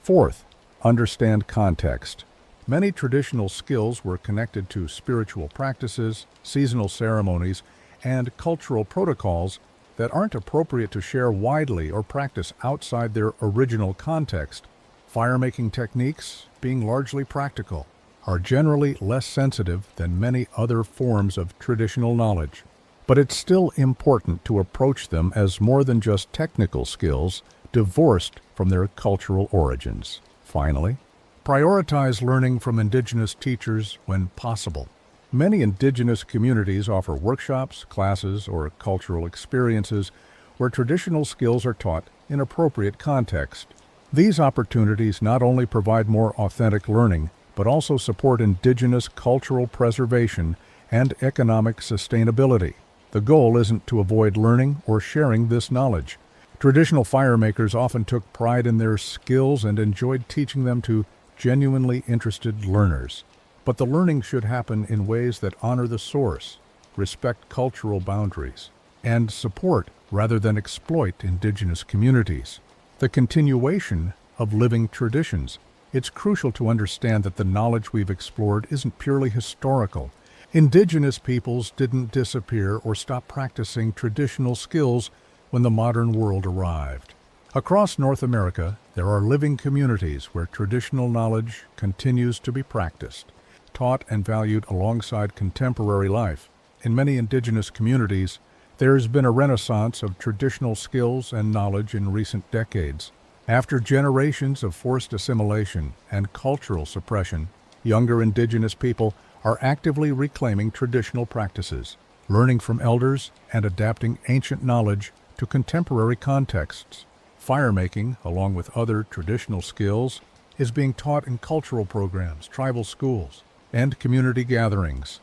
A: Fourth, understand context. Many traditional skills were connected to spiritual practices, seasonal ceremonies, and cultural protocols that aren't appropriate to share widely or practice outside their original context. Fire-making techniques, being largely practical, are generally less sensitive than many other forms of traditional knowledge. But it's still important to approach them as more than just technical skills divorced from their cultural origins. Finally, prioritize learning from Indigenous teachers when possible. Many Indigenous communities offer workshops, classes, or cultural experiences where traditional skills are taught in appropriate context. These opportunities not only provide more authentic learning, but also support Indigenous cultural preservation and economic sustainability. The goal isn't to avoid learning or sharing this knowledge. Traditional firemakers often took pride in their skills and enjoyed teaching them to genuinely interested learners. But the learning should happen in ways that honor the source, respect cultural boundaries, and support rather than exploit Indigenous communities. The continuation of living traditions. It's crucial to understand that the knowledge we've explored isn't purely historical. Indigenous peoples didn't disappear or stop practicing traditional skills when the modern world arrived. Across North America, there are living communities where traditional knowledge continues to be practiced, taught and valued alongside contemporary life. In many Indigenous communities, there has been a renaissance of traditional skills and knowledge in recent decades. After generations of forced assimilation and cultural suppression, younger Indigenous people are actively reclaiming traditional practices, learning from elders and adapting ancient knowledge to contemporary contexts. Firemaking, along with other traditional skills, is being taught in cultural programs, tribal schools, and community gatherings.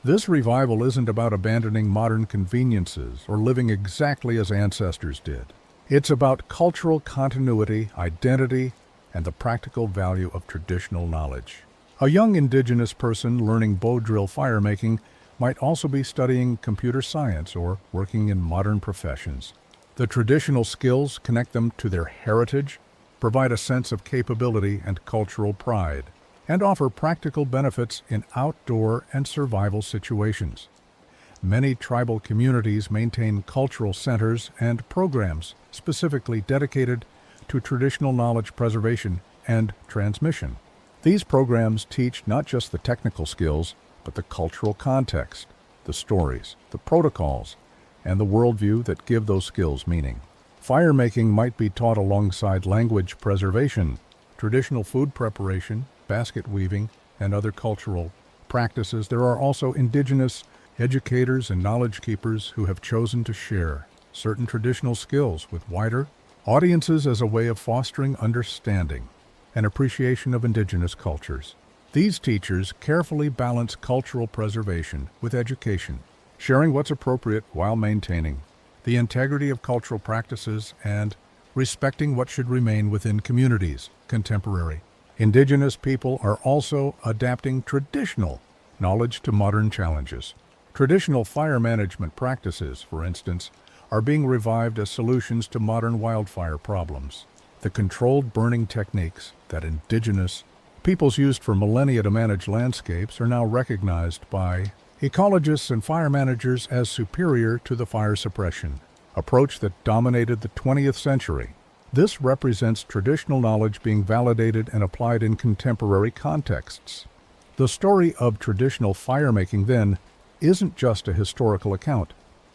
A: This revival isn't about abandoning modern conveniences or living exactly as ancestors did. It's about cultural continuity, identity, and the practical value of traditional knowledge. A young Indigenous person learning bow drill firemaking might also be studying computer science or working in modern professions. The traditional skills connect them to their heritage, provide a sense of capability and cultural pride, and offer practical benefits in outdoor and survival situations. Many tribal communities maintain cultural centers and programs specifically dedicated to traditional knowledge preservation and transmission. These programs teach not just the technical skills, but the cultural context, the stories, the protocols, and the worldview that give those skills meaning. Firemaking might be taught alongside language preservation, traditional food preparation, basket weaving, and other cultural practices. There are also Indigenous educators and knowledge keepers who have chosen to share certain traditional skills with wider audiences as a way of fostering understanding and appreciation of Indigenous cultures. These teachers carefully balance cultural preservation with education, sharing what's appropriate while maintaining the integrity of cultural practices and respecting what should remain within communities. Contemporary Indigenous people are also adapting traditional knowledge to modern challenges. Traditional fire management practices, for instance, are being revived as solutions to modern wildfire problems. The controlled burning techniques that Indigenous peoples used for millennia to manage landscapes are now recognized by ecologists and fire managers as superior to the fire suppression approach that dominated the 20th century. This represents traditional knowledge being validated and applied in contemporary contexts. The story of traditional firemaking, then, isn't just a historical account.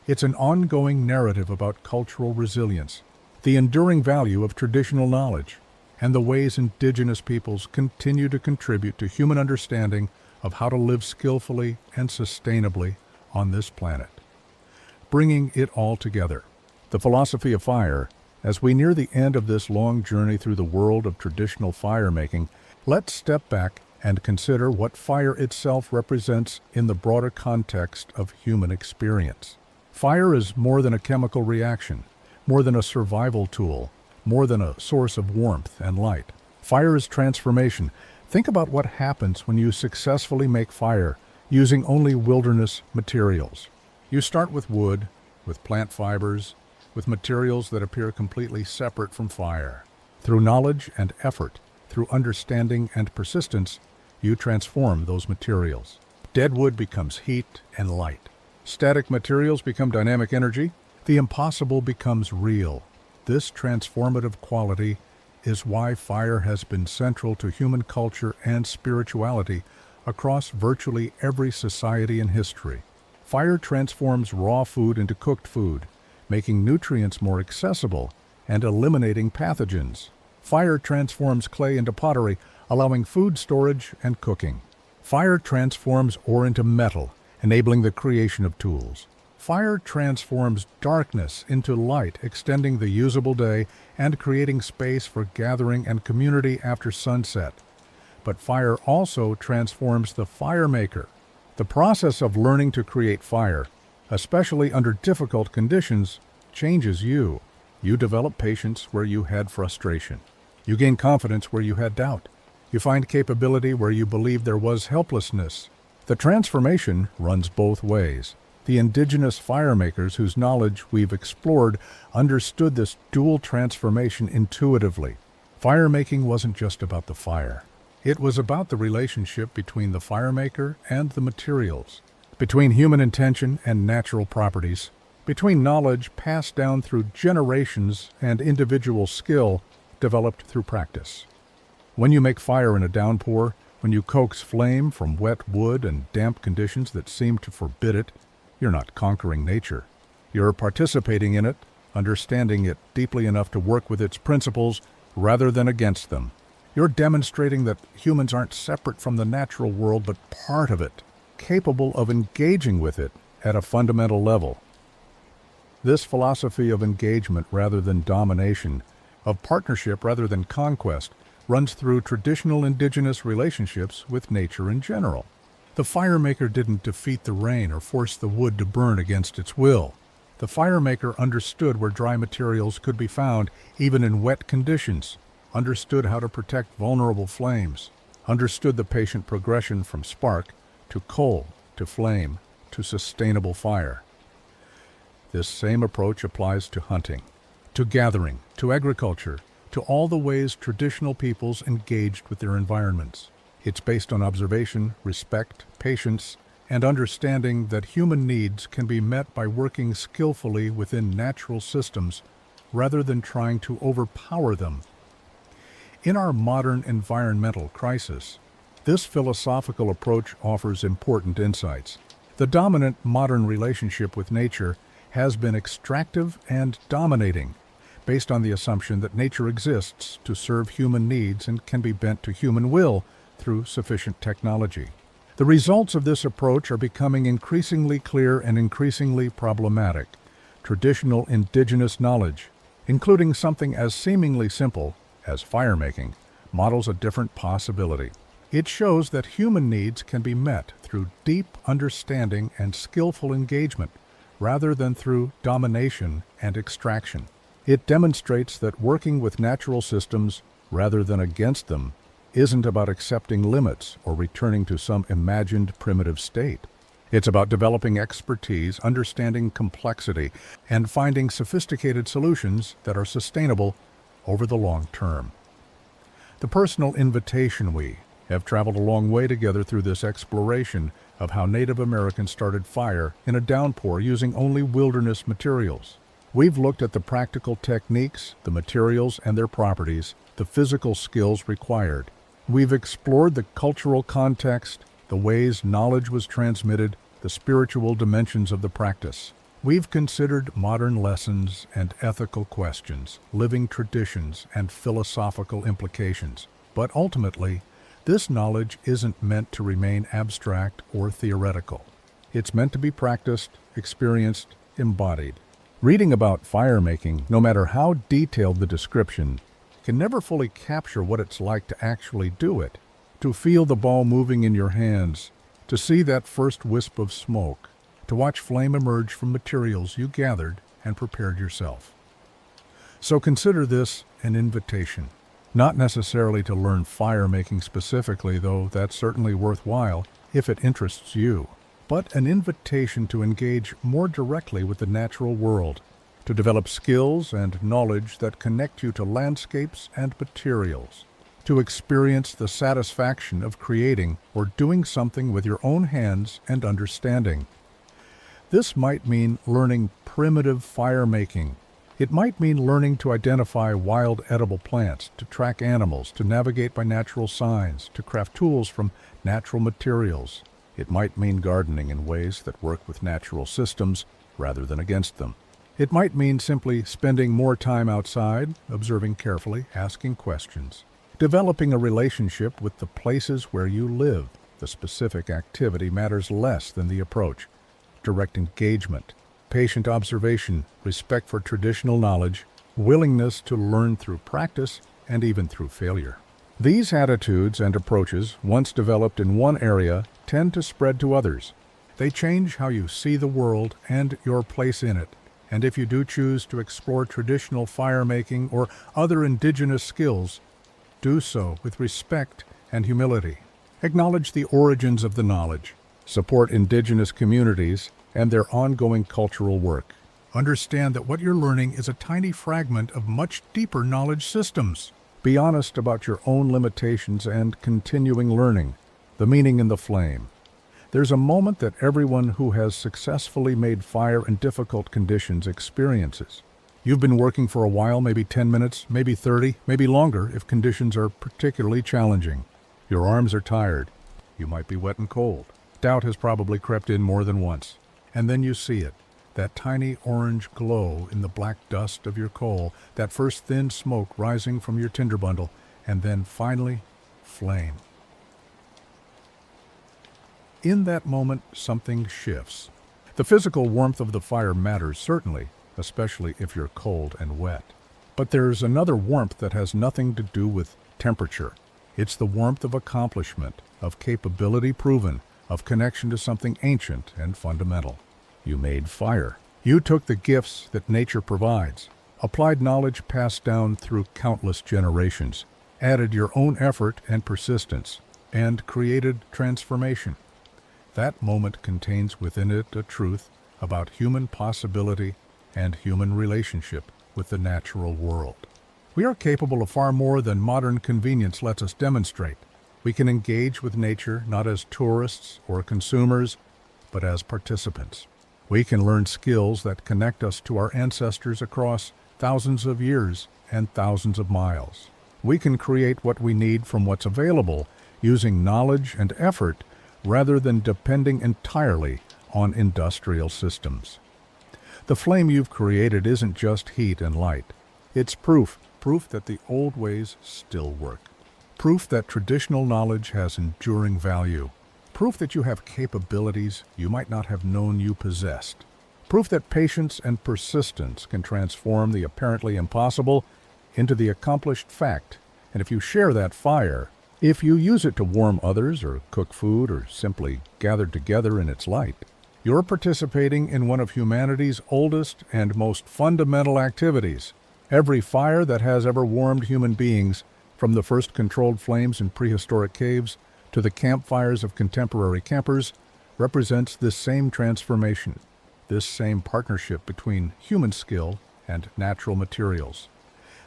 A: It's an ongoing narrative about cultural resilience, the enduring value of traditional knowledge, and the ways Indigenous peoples continue to contribute to human understanding of how to live skillfully and sustainably on this planet. Bringing it all together, the philosophy of fire. As we near the end of this long journey through the world of traditional firemaking, let's step back and consider what fire itself represents in the broader context of human experience. Fire is more than a chemical reaction, more than a survival tool, more than a source of warmth and light. Fire is transformation. Think about what happens when you successfully make fire using only wilderness materials. You start with wood, with plant fibers, with materials that appear completely separate from fire. Through knowledge and effort, through understanding and persistence, you transform those materials. Dead wood becomes heat and light. Static materials become dynamic energy. The impossible becomes real. This transformative quality is why fire has been central to human culture and spirituality across virtually every society in history. Fire transforms raw food into cooked food, making nutrients more accessible and eliminating pathogens. Fire transforms clay into pottery, allowing food storage and cooking. Fire transforms ore into metal, enabling the creation of tools. Fire transforms darkness into light, extending the usable day and creating space for gathering and community after sunset. But fire also transforms the fire maker. The process of learning to create fire, especially under difficult conditions, changes you. You develop patience where you had frustration. You gain confidence where you had doubt. You find capability where you believed there was helplessness. The transformation runs both ways. The indigenous fire makers whose knowledge we've explored understood this dual transformation intuitively. Fire making wasn't just about the fire. It was about the relationship between the fire maker and the materials, between human intention and natural properties, between knowledge passed down through generations and individual skill developed through practice. When you make fire in a downpour, when you coax flame from wet wood and damp conditions that seem to forbid it, you're not conquering nature. You're participating in it, understanding it deeply enough to work with its principles rather than against them. You're demonstrating that humans aren't separate from the natural world, but part of it, capable of engaging with it at a fundamental level. This philosophy of engagement rather than domination, of partnership rather than conquest, runs through traditional indigenous relationships with nature in general. The fire maker didn't defeat the rain or force the wood to burn against its will. The fire maker understood where dry materials could be found even in wet conditions, understood how to protect vulnerable flames, understood the patient progression from spark to coal to flame to sustainable fire. This same approach applies to hunting, to gathering, to agriculture, to all the ways traditional peoples engaged with their environments. It's based on observation, respect, patience, and understanding that human needs can be met by working skillfully within natural systems rather than trying to overpower them. In our modern environmental crisis, this philosophical approach offers important insights. The dominant modern relationship with nature has been extractive and dominating, based on the assumption that nature exists to serve human needs and can be bent to human will through sufficient technology. The results of this approach are becoming increasingly clear and increasingly problematic. Traditional indigenous knowledge, including something as seemingly simple as fire making, models a different possibility. It shows that human needs can be met through deep understanding and skillful engagement, rather than through domination and extraction. It demonstrates that working with natural systems rather than against them isn't about accepting limits or returning to some imagined primitive state. It's about developing expertise, understanding complexity, and finding sophisticated solutions that are sustainable over the long term. The personal invitation we have traveled a long way together through this exploration of how Native Americans started fire in a downpour using only wilderness materials. We've looked at the practical techniques, the materials and their properties, the physical skills required. We've explored the cultural context, the ways knowledge was transmitted, the spiritual dimensions of the practice. We've considered modern lessons and ethical questions, living traditions and philosophical implications. But ultimately, this knowledge isn't meant to remain abstract or theoretical. It's meant to be practiced, experienced, embodied. Reading about fire making, no matter how detailed the description, can never fully capture what it's like to actually do it, to feel the ball moving in your hands, to see that first wisp of smoke, to watch flame emerge from materials you gathered and prepared yourself. So consider this an invitation. Not necessarily to learn fire making specifically, though that's certainly worthwhile if it interests you, but an invitation to engage more directly with the natural world, to develop skills and knowledge that connect you to landscapes and materials, to experience the satisfaction of creating or doing something with your own hands and understanding. This might mean learning primitive fire making. It might mean learning to identify wild edible plants, to track animals, to navigate by natural signs, to craft tools from natural materials. It might mean gardening in ways that work with natural systems rather than against them. It might mean simply spending more time outside, observing carefully, asking questions, developing a relationship with the places where you live. The specific activity matters less than the approach. Direct engagement, patient observation, respect for traditional knowledge, willingness to learn through practice and even through failure. These attitudes and approaches, once developed in one area, tend to spread to others. They change how you see the world and your place in it. And if you do choose to explore traditional fire making or other indigenous skills, do so with respect and humility. Acknowledge the origins of the knowledge. Support indigenous communities and their ongoing cultural work. Understand that what you're learning is a tiny fragment of much deeper knowledge systems. Be honest about your own limitations and continuing learning. The meaning in the flame. There's a moment that everyone who has successfully made fire in difficult conditions experiences. You've been working for a while, maybe 10 minutes, maybe 30, maybe longer if conditions are particularly challenging. Your arms are tired. You might be wet and cold. Doubt has probably crept in more than once. And then you see it, that tiny orange glow in the black dust of your coal, that first thin smoke rising from your tinder bundle, and then finally, flame. In that moment, something shifts. The physical warmth of the fire matters, certainly, especially if you're cold and wet. But there's another warmth that has nothing to do with temperature. It's the warmth of accomplishment, of capability proven, of connection to something ancient and fundamental. You made fire. You took the gifts that nature provides, applied knowledge passed down through countless generations, added your own effort and persistence, and created transformation. That moment contains within it a truth about human possibility and human relationship with the natural world. We are capable of far more than modern convenience lets us demonstrate. We can engage with nature not as tourists or consumers, but as participants. We can learn skills that connect us to our ancestors across thousands of years and thousands of miles. We can create what we need from what's available, using knowledge and effort rather than depending entirely on industrial systems. The flame you've created isn't just heat and light. It's proof that the old ways still work. Proof that traditional knowledge has enduring value. Proof that you have capabilities you might not have known you possessed. Proof that patience and persistence can transform the apparently impossible into the accomplished fact. And if you share that fire, if you use it to warm others or cook food or simply gather together in its light, you're participating in one of humanity's oldest and most fundamental activities. Every fire that has ever warmed human beings, from the first controlled flames in prehistoric caves to the campfires of contemporary campers, represents this same transformation, this same partnership between human skill and natural materials.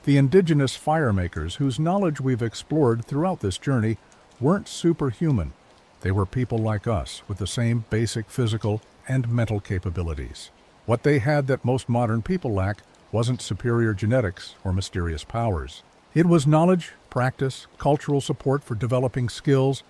A: The indigenous fire makers whose knowledge we've explored throughout this journey weren't superhuman. They were people like us with the same basic physical and mental capabilities. What they had that most modern people lack wasn't superior genetics or mysterious powers. It was knowledge, practice, cultural support for developing skills,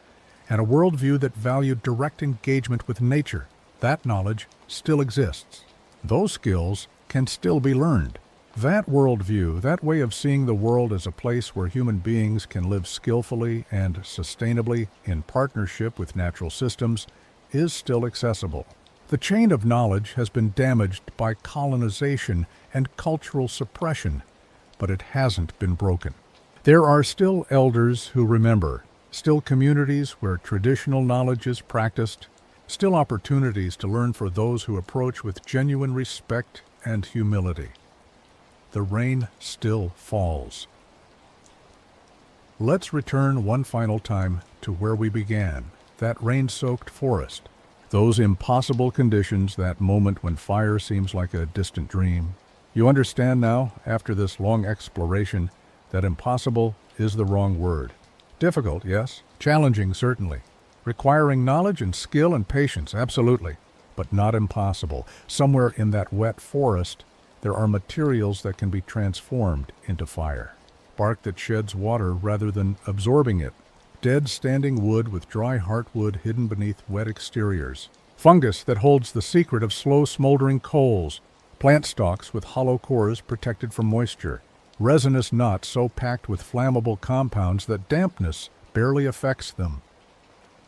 A: and a worldview that valued direct engagement with nature. That knowledge still exists. Those skills can still be learned. That worldview, that way of seeing the world as a place where human beings can live skillfully and sustainably in partnership with natural systems, is still accessible. The chain of knowledge has been damaged by colonization and cultural suppression, but it hasn't been broken. There are still elders who remember, still communities where traditional knowledge is practiced, still opportunities to learn for those who approach with genuine respect and humility. The rain still falls. Let's return one final time to where we began, that rain-soaked forest. Those impossible conditions, that moment when fire seems like a distant dream. You understand now, after this long exploration, that impossible is the wrong word. Difficult, yes. Challenging, certainly. Requiring knowledge and skill and patience, absolutely. But not impossible. Somewhere in that wet forest, there are materials that can be transformed into fire. Bark that sheds water rather than absorbing it. Dead standing wood with dry heartwood hidden beneath wet exteriors. Fungus that holds the secret of slow smoldering coals. Plant stalks with hollow cores protected from moisture. Resinous knots so packed with flammable compounds that dampness barely affects them.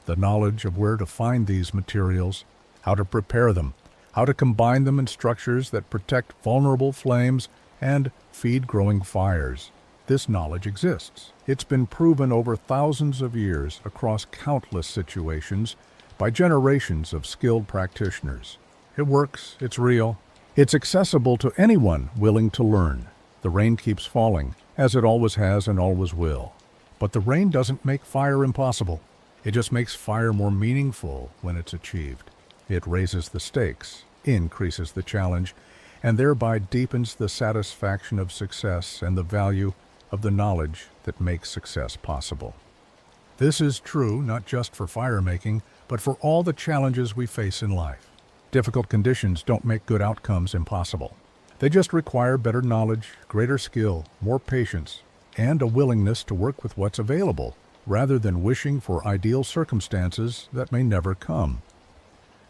A: The knowledge of where to find these materials, how to prepare them, how to combine them in structures that protect vulnerable flames and feed growing fires. This knowledge exists. It's been proven over thousands of years across countless situations by generations of skilled practitioners. It works, it's real, it's accessible to anyone willing to learn. The rain keeps falling, as it always has and always will. But the rain doesn't make fire impossible. It just makes fire more meaningful when it's achieved. It raises the stakes, increases the challenge, and thereby deepens the satisfaction of success and the value of the knowledge that makes success possible. This is true not just for fire making, but for all the challenges we face in life. Difficult conditions don't make good outcomes impossible. They just require better knowledge, greater skill, more patience, and a willingness to work with what's available, rather than wishing for ideal circumstances that may never come.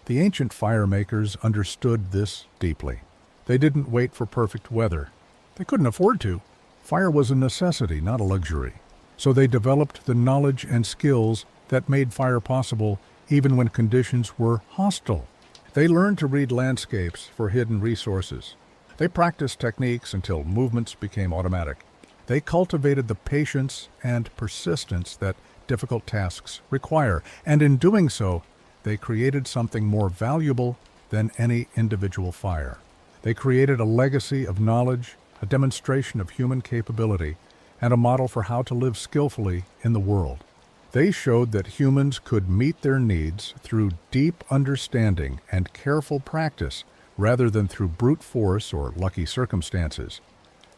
A: The ancient fire makers understood this deeply. They didn't wait for perfect weather. They couldn't afford to. Fire was a necessity, not a luxury. So they developed the knowledge and skills that made fire possible even when conditions were hostile. They learned to read landscapes for hidden resources. They practiced techniques until movements became automatic. They cultivated the patience and persistence that difficult tasks require, and in doing so, they created something more valuable than any individual fire. They created a legacy of knowledge, a demonstration of human capability, and a model for how to live skillfully in the world. They showed that humans could meet their needs through deep understanding and careful practice rather than through brute force or lucky circumstances.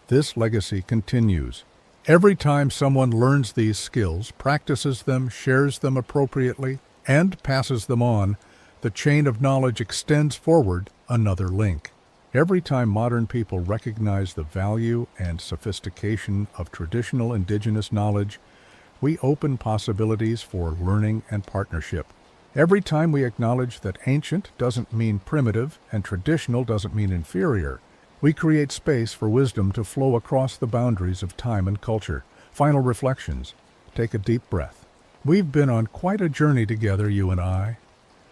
A: This legacy continues. Every time someone learns these skills, practices them, shares them appropriately, and passes them on, the chain of knowledge extends forward another link. Every time modern people recognize the value and sophistication of traditional indigenous knowledge, we open possibilities for learning and partnership. Every time we acknowledge that ancient doesn't mean primitive and traditional doesn't mean inferior, we create space for wisdom to flow across the boundaries of time and culture. Final reflections. Take a deep breath. We've been on quite a journey together, you and I.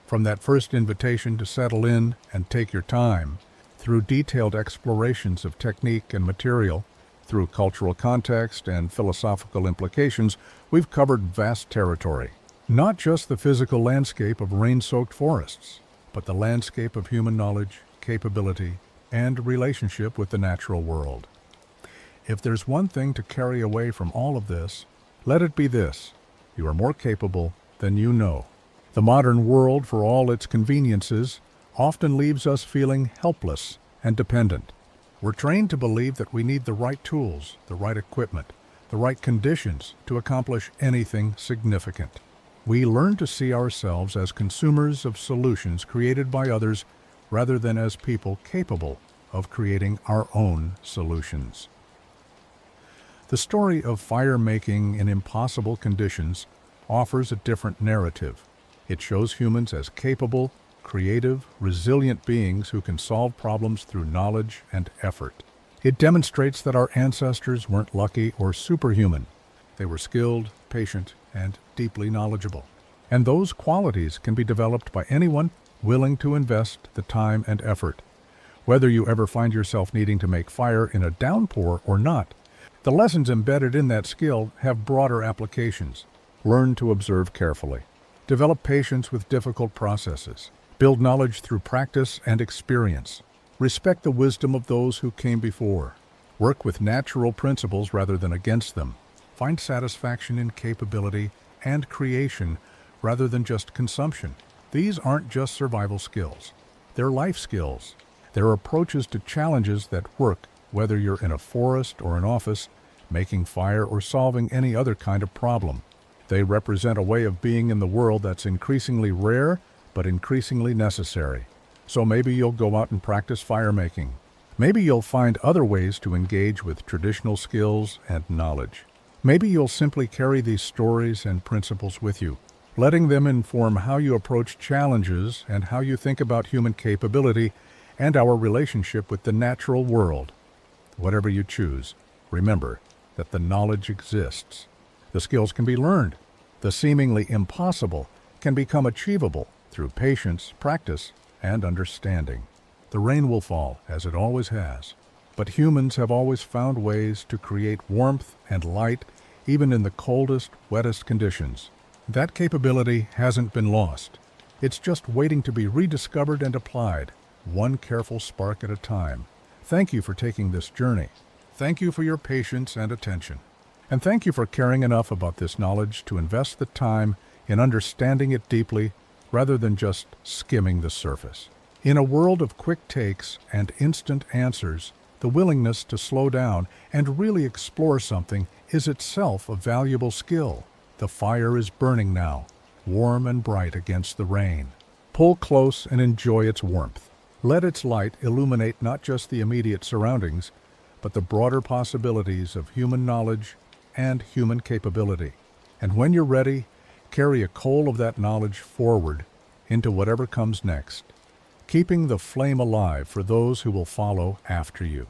A: From that first invitation to settle in and take your time, through detailed explorations of technique and material, through cultural context and philosophical implications, we've covered vast territory. Not just the physical landscape of rain-soaked forests, but the landscape of human knowledge, capability, and relationship with the natural world. If there's one thing to carry away from all of this, let it be this: you are more capable than you know. The modern world, for all its conveniences, often leaves us feeling helpless and dependent. We're trained to believe that we need the right tools, the right equipment, the right conditions to accomplish anything significant. We learn to see ourselves as consumers of solutions created by others rather than as people capable of creating our own solutions. The story of fire making in impossible conditions offers a different narrative. It shows humans as capable, creative, resilient beings who can solve problems through knowledge and effort. It demonstrates that our ancestors weren't lucky or superhuman. They were skilled, patient, and deeply knowledgeable. And those qualities can be developed by anyone willing to invest the time and effort. Whether you ever find yourself needing to make fire in a downpour or not, the lessons embedded in that skill have broader applications. Learn to observe carefully. Develop patience with difficult processes. Build knowledge through practice and experience. Respect the wisdom of those who came before. Work with natural principles rather than against them. Find satisfaction in capability and creation rather than just consumption. These aren't just survival skills. They're life skills. They're approaches to challenges that work, whether you're in a forest or an office, making fire or solving any other kind of problem. They represent a way of being in the world that's increasingly rare, but increasingly necessary. So maybe you'll go out and practice fire making. Maybe you'll find other ways to engage with traditional skills and knowledge. Maybe you'll simply carry these stories and principles with you, letting them inform how you approach challenges and how you think about human capability and our relationship with the natural world. Whatever you choose, remember that the knowledge exists. The skills can be learned. The seemingly impossible can become achievable through patience, practice, and understanding. The rain will fall, as it always has, but humans have always found ways to create warmth and light even in the coldest, wettest conditions. That capability hasn't been lost. It's just waiting to be rediscovered and applied, one careful spark at a time. Thank you for taking this journey. Thank you for your patience and attention. And thank you for caring enough about this knowledge to invest the time in understanding it deeply rather than just skimming the surface. In a world of quick takes and instant answers, the willingness to slow down and really explore something is itself a valuable skill. The fire is burning now, warm and bright against the rain. Pull close and enjoy its warmth. Let its light illuminate not just the immediate surroundings, but the broader possibilities of human knowledge and human capability. And when you're ready, carry a coal of that knowledge forward into whatever comes next, keeping the flame alive for those who will follow after you.